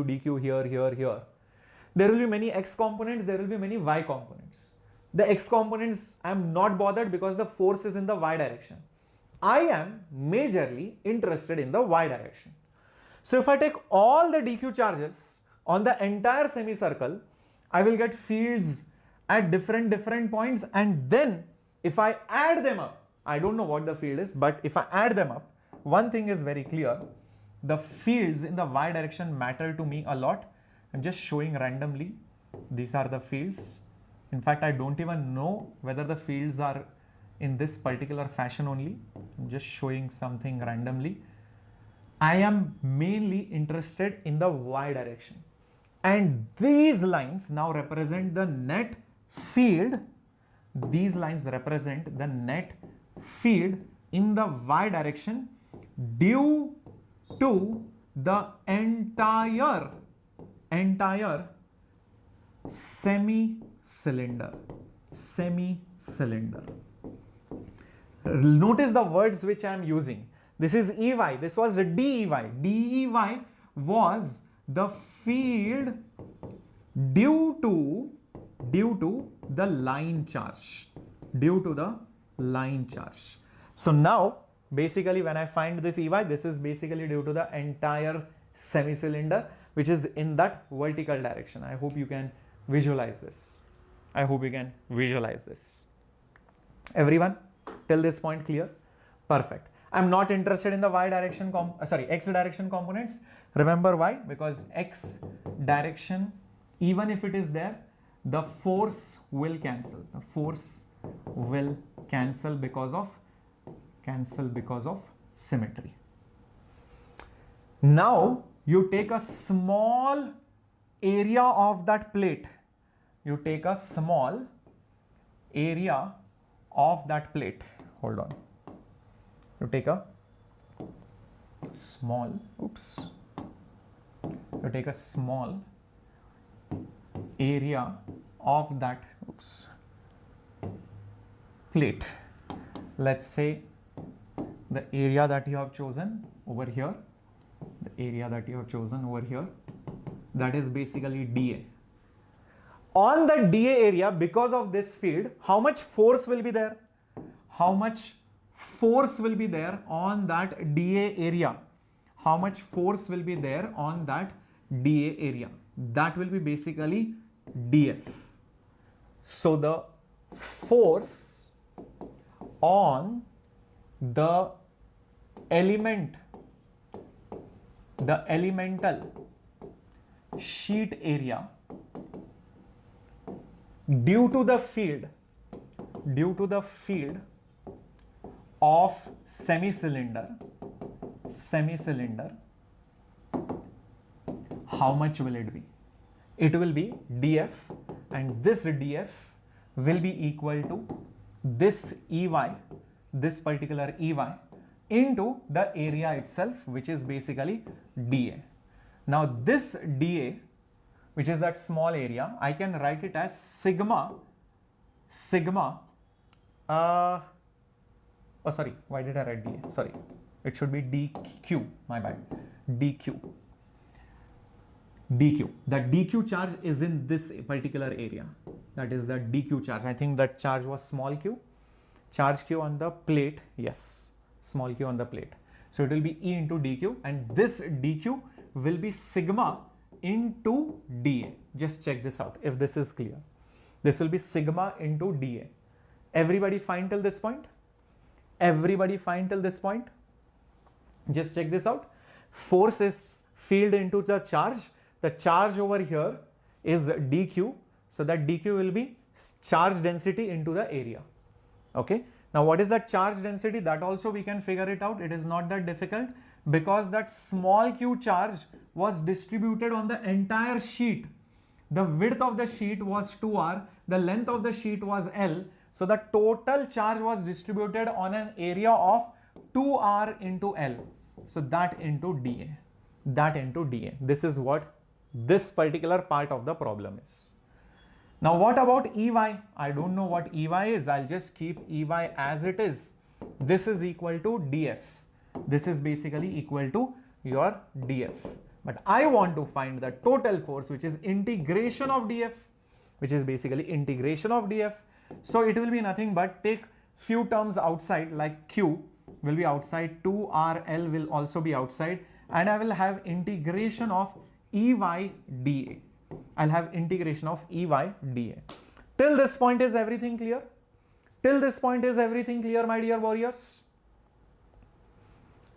dq, here, here, here, there will be many x components, there will be many y components. The x components I am not bothered because the force is in the y direction. I am majorly interested in the y direction. So if I take all the dq charges on the entire semicircle, I will get fields at different points, and then if I add them up, I don't know what the field is, but if I add them up, one thing is very clear: the fields in the y direction matter to me a lot. I'm just showing randomly. These are the fields. In fact, I don't even know whether the fields are in this particular fashion only. I'm just showing something randomly. I am mainly interested in the y direction. And these lines now represent the net field. These lines represent the net field in the y direction due to the entire semi-cylinder. Notice the words which I am using. This is EY, this was DEY. DEY was the field due to the line charge. So now, basically, when I find this EY, this is basically due to the entire semi-cylinder, which is in that vertical direction. I hope you can visualize this. Everyone, till this point clear? Perfect. I'm not interested in the x direction components. Remember why? Because x direction, even if it is there, the force will cancel. The force will cancel because of symmetry. Now you take a small area of that plate. Hold on. You take a small area of that plate. Let's say the area that you have chosen over here, that is basically dA. On the dA area, because of this field, how much force will be there? On that dA area? How much force will be there on that dA area? That will be basically dF. So the force on the elemental sheet area due to the field of semi-cylinder, how much will it be? It will be dF, and this dF will be equal to this EY, this particular EY, into the area itself, which is basically dA. Now this dA, which is that small area, I can write it as sigma, oh sorry, why did I write dA? Sorry, it should be dq, my bad, dq. The dq charge is in this particular area. That is the dq charge. I think that charge was small q. Charge q on the plate, yes, small q on the plate. So it will be E into dq, and this dq will be sigma into dA. Just check this out if this is clear. This will be sigma into dA. Everybody fine till this point? Everybody fine till this point? Just check this out. Force is field into the charge. The charge over here is dq. So that dq will be charge density into the area. Okay. Now what is that charge density? That also we can figure it out. It is not that difficult because that small q charge was distributed on the entire sheet. The width of the sheet was 2r. The length of the sheet was L. So the total charge was distributed on an area of 2r into L. So that into dA. That into dA. This is what this particular part of the problem is. Now what about EY? I don't know what EY is. I'll just keep EY as it is. This is equal to DF. This is basically equal to your DF. But I want to find the total force, which is integration of DF, which is basically integration of DF. So it will be nothing but take few terms outside, like Q will be outside, 2RL will also be outside, and I will have integration of EY dA. I'll have integration of EY dA. Till this point is everything clear? Till this point is everything clear, my dear warriors?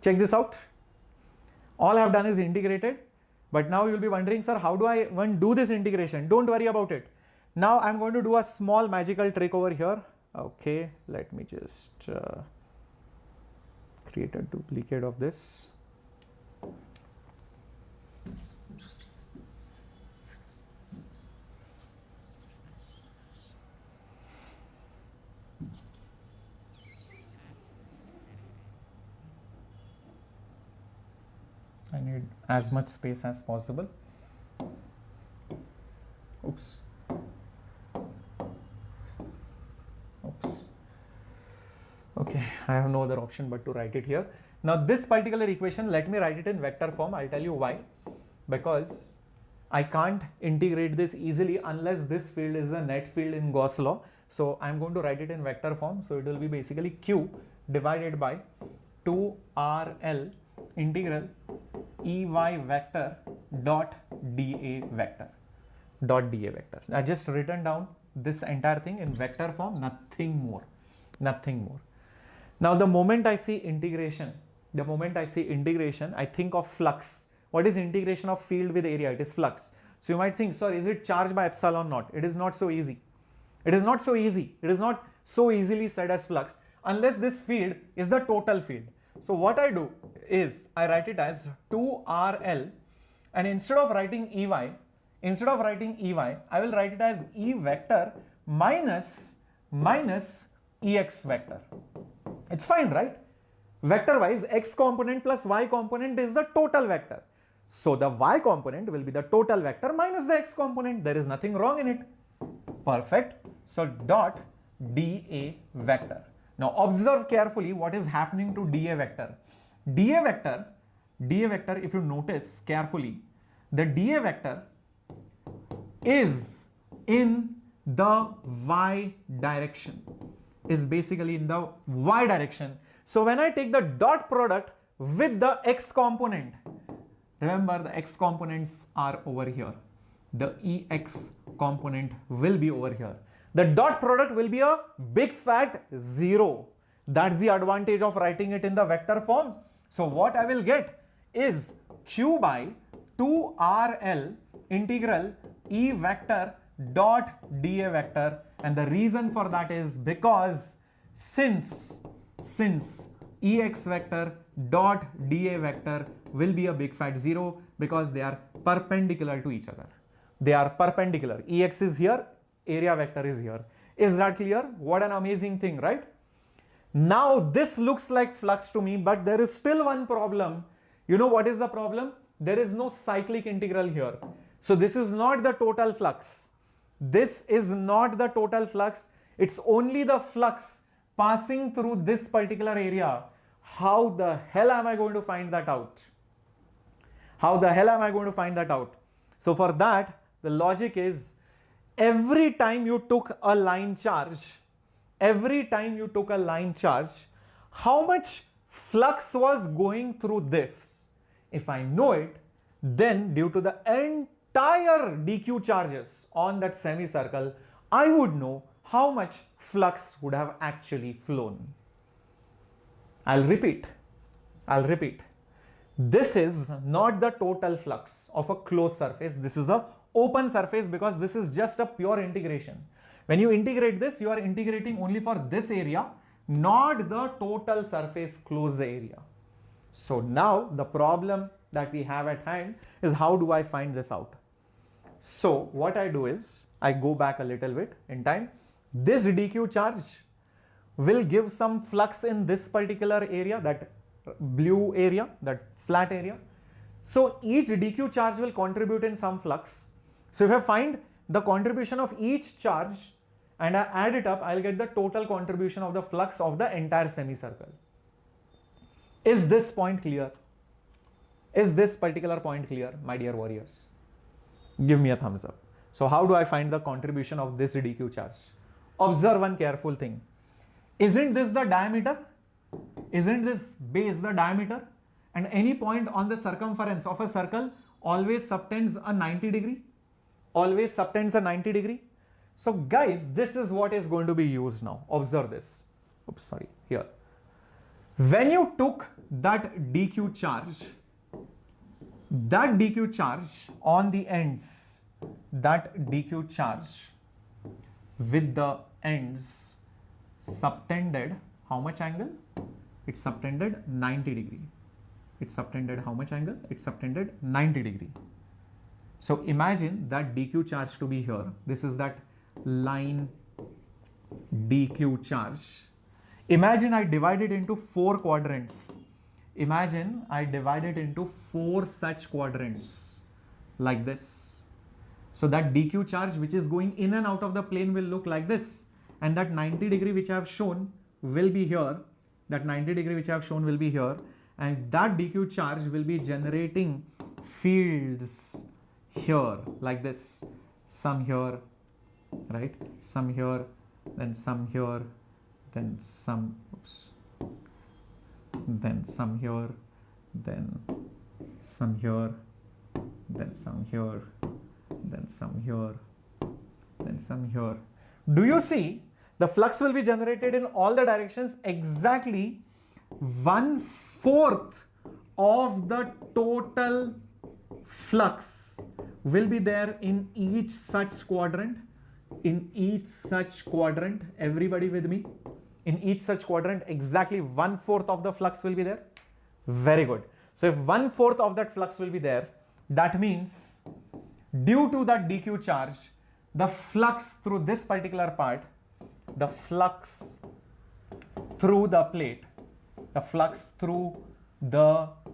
Check this out. All I have done is integrated, but now you'll be wondering, sir, how do I do this integration? Don't worry about it. Now I'm going to do a small magical trick over here. Okay, let me just create a duplicate of this. I need as much space as possible. Oops. Oops. Okay, I have no other option but to write it here. Now this particular equation, let me write it in vector form. I'll tell you why. Because I can't integrate this easily unless this field is a net field in Gauss law. So I'm going to write it in vector form. So it will be basically Q divided by 2RL integral EY vector dot dA vector. I just written down this entire thing in vector form, nothing more. Now the moment I see integration, I think of flux. What is integration of field with area? It is flux. So you might think, sir, is it charged by epsilon naught? It is not so easy. It is not so easily said as flux unless this field is the total field. So what I do is I write it as 2RL, and instead of writing EY, I will write it as E vector minus EX vector. It's fine, right? Vector wise, X component plus Y component is the total vector. So the Y component will be the total vector minus the X component. There is nothing wrong in it. Perfect. So dot dA vector. Now observe carefully what is happening to dA vector. dA vector, if you notice carefully, the dA vector is in the Y direction, is basically in the Y direction. So when I take the dot product with the X component, remember the X components are over here. The EX component will be over here. The dot product will be a big fat 0. That's the advantage of writing it in the vector form. So what I will get is Q by 2RL integral E vector dot dA vector, and the reason for that is because since EX vector dot dA vector will be a big fat 0 because they are perpendicular to each other. They are perpendicular. EX is here, area vector is here. Is that clear? What an amazing thing, right? Now this looks like flux to me, but there is still one problem. You know what is the problem? There is no cyclic integral here. So this is not the total flux. This is not the total flux. It's only the flux passing through this particular area. How the hell am I going to find that out? So for that, the logic is every time you took a line charge, how much flux was going through this? If I know it, then due to the entire dq charges on that semicircle, I would know how much flux would have actually flown. I'll repeat. This is not the total flux of a closed surface. This is a open surface because this is just a pure integration. When you integrate this, you are integrating only for this area, not the total surface closed area. So now the problem that we have at hand is, how do I find this out? So what I do is I go back a little bit in time. This dq charge will give some flux in this particular area, that blue area, that flat area. So each dq charge will contribute in some flux. So if I find the contribution of each charge and I add it up, I'll get the total contribution of the flux of the entire semicircle. Is this point clear? Is this particular point clear, my dear warriors? Give me a thumbs up. So how do I find the contribution of this dq charge? Observe one careful thing. Isn't this the diameter? Isn't this base the diameter? And any point on the circumference of a circle always subtends a 90 degree. Always subtends a 90 degree. So guys, this is what is going to be used now. Observe this. Oops, sorry, here. When you took that dq charge on the ends, that dq charge with the ends subtended how much angle? It subtended 90 degree. It subtended how much angle? It subtended 90 degree. So imagine that dq charge to be here. This is that line dq charge. Imagine I divide it into 4 quadrants. Imagine I divide it into 4 such quadrants like this. So that dq charge which is going in and out of the plane will look like this. And that 90 degree which I have shown will be here. That 90 degree which I have shown will be here. And that dq charge will be generating fields here like this. Some here, right? Some here, then some here, then some, oops, then some here, then some here, then some here, then some here, then some here. Do you see? The flux will be generated in all the directions. Exactly 1/4 of the total flux will be there in each such quadrant. In each such quadrant, everybody with me? In each such quadrant, exactly 1/4 of the flux will be there. Very good. So if 1/4 of that flux will be there, that means due to that dq charge, the flux through this particular part, the flux through the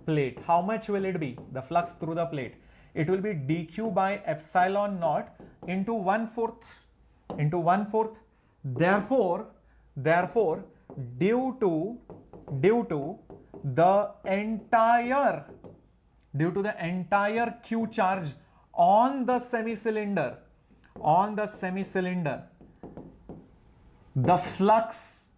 plate, how much will it be? The flux through the plate, it will be dq by epsilon naught into 1/4. Therefore, due to the entire q charge on the semi-cylinder, the flux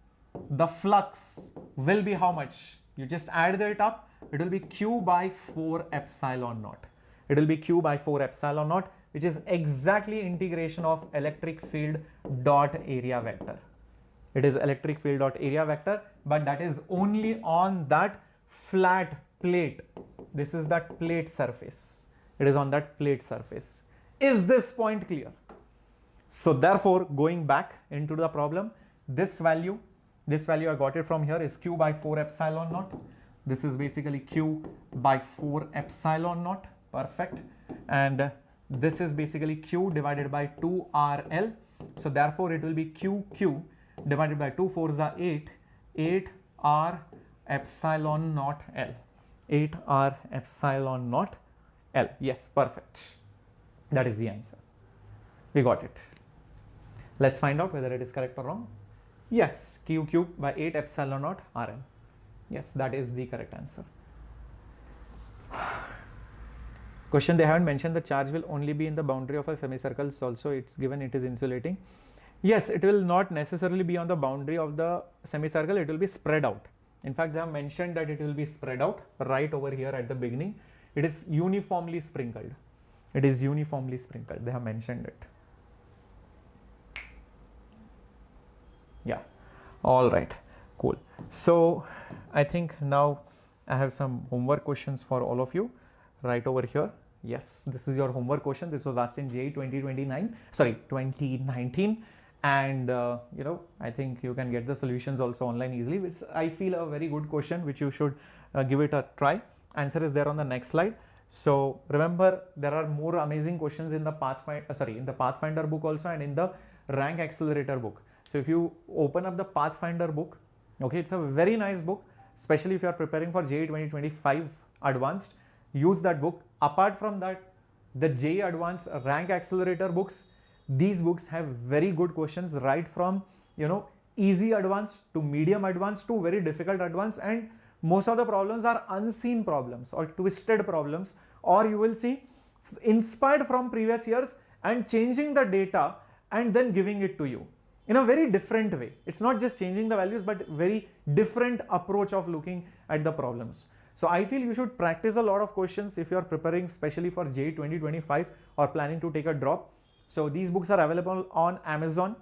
will be how much? You just add it up. It will be q by 4 epsilon naught. It will be q by 4 epsilon naught, which is exactly integration of electric field dot area vector. It is electric field dot area vector, but that is only on that flat plate. This is that plate surface. It is on that plate surface. Is this point clear? So therefore, going back into the problem, this value I got it from here is q by 4 epsilon naught. This is basically q by 4 epsilon naught. Perfect. And this is basically q divided by 2rl. So therefore, it will be q divided by 2 4s are 8 r epsilon naught l. 8 r epsilon naught l. Yes, perfect. That is the answer. We got it. Let's find out whether it is correct or wrong. Yes, q cube by 8 epsilon naught rl. Yes, that is the correct answer. Question, they haven't mentioned the charge will only be in the boundary of a semicircle. Also, it's given it is insulating. Yes, it will not necessarily be on the boundary of the semicircle. It will be spread out. In fact, they have mentioned that it will be spread out right over here at the beginning. It is uniformly sprinkled. It is uniformly sprinkled. They have mentioned it. Yeah. All right. Cool. So I think now I have some homework questions for all of you right over here. Yes, this is your homework question. This was asked in JEE 2019. And I think you can get the solutions also online easily, which I feel a very good question, which you should give it a try. Answer is there on the next slide. So remember, there are more amazing questions in the Pathfinder book also, and in the Rank Accelerator book. So if you open up the Pathfinder book, okay, it's a very nice book, especially if you are preparing for JEE 2025 Advanced. Use that book. Apart from that, the JEE Advanced Rank Accelerator books, these books have very good questions, right from easy advanced to medium advanced to very difficult advanced, and most of the problems are unseen problems or twisted problems, or you will see inspired from previous years and changing the data and then giving it to you in a very different way. It's not just changing the values, but very different approach of looking at the problems. So I feel you should practice a lot of questions if you are preparing especially for JEE 2025 or planning to take a drop. So these books are available on Amazon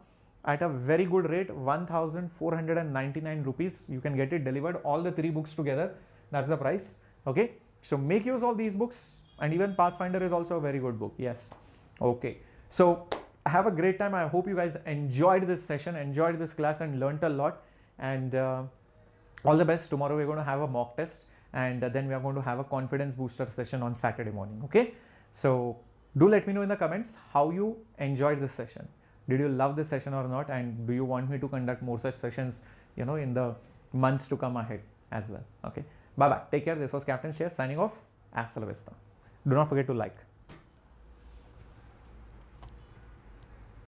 at a very good rate, 1,499 rupees. You can get it delivered, all the 3 books together. That's the price. Okay. So make use of these books, and even Pathfinder is also a very good book. Yes. Okay. So have a great time. I hope you guys enjoyed this session, enjoyed this class, and learnt a lot. And all the best. Tomorrow we're going to have a mock test, and then we are going to have a confidence booster session on Saturday morning. Okay. So do let me know in the comments how you enjoyed this session. Did you love this session or not? And do you want me to conduct more such sessions, in the months to come ahead as well? Okay. Bye bye. Take care. This was Captain Shreyas signing off. Hasta la vista. Do not forget to like.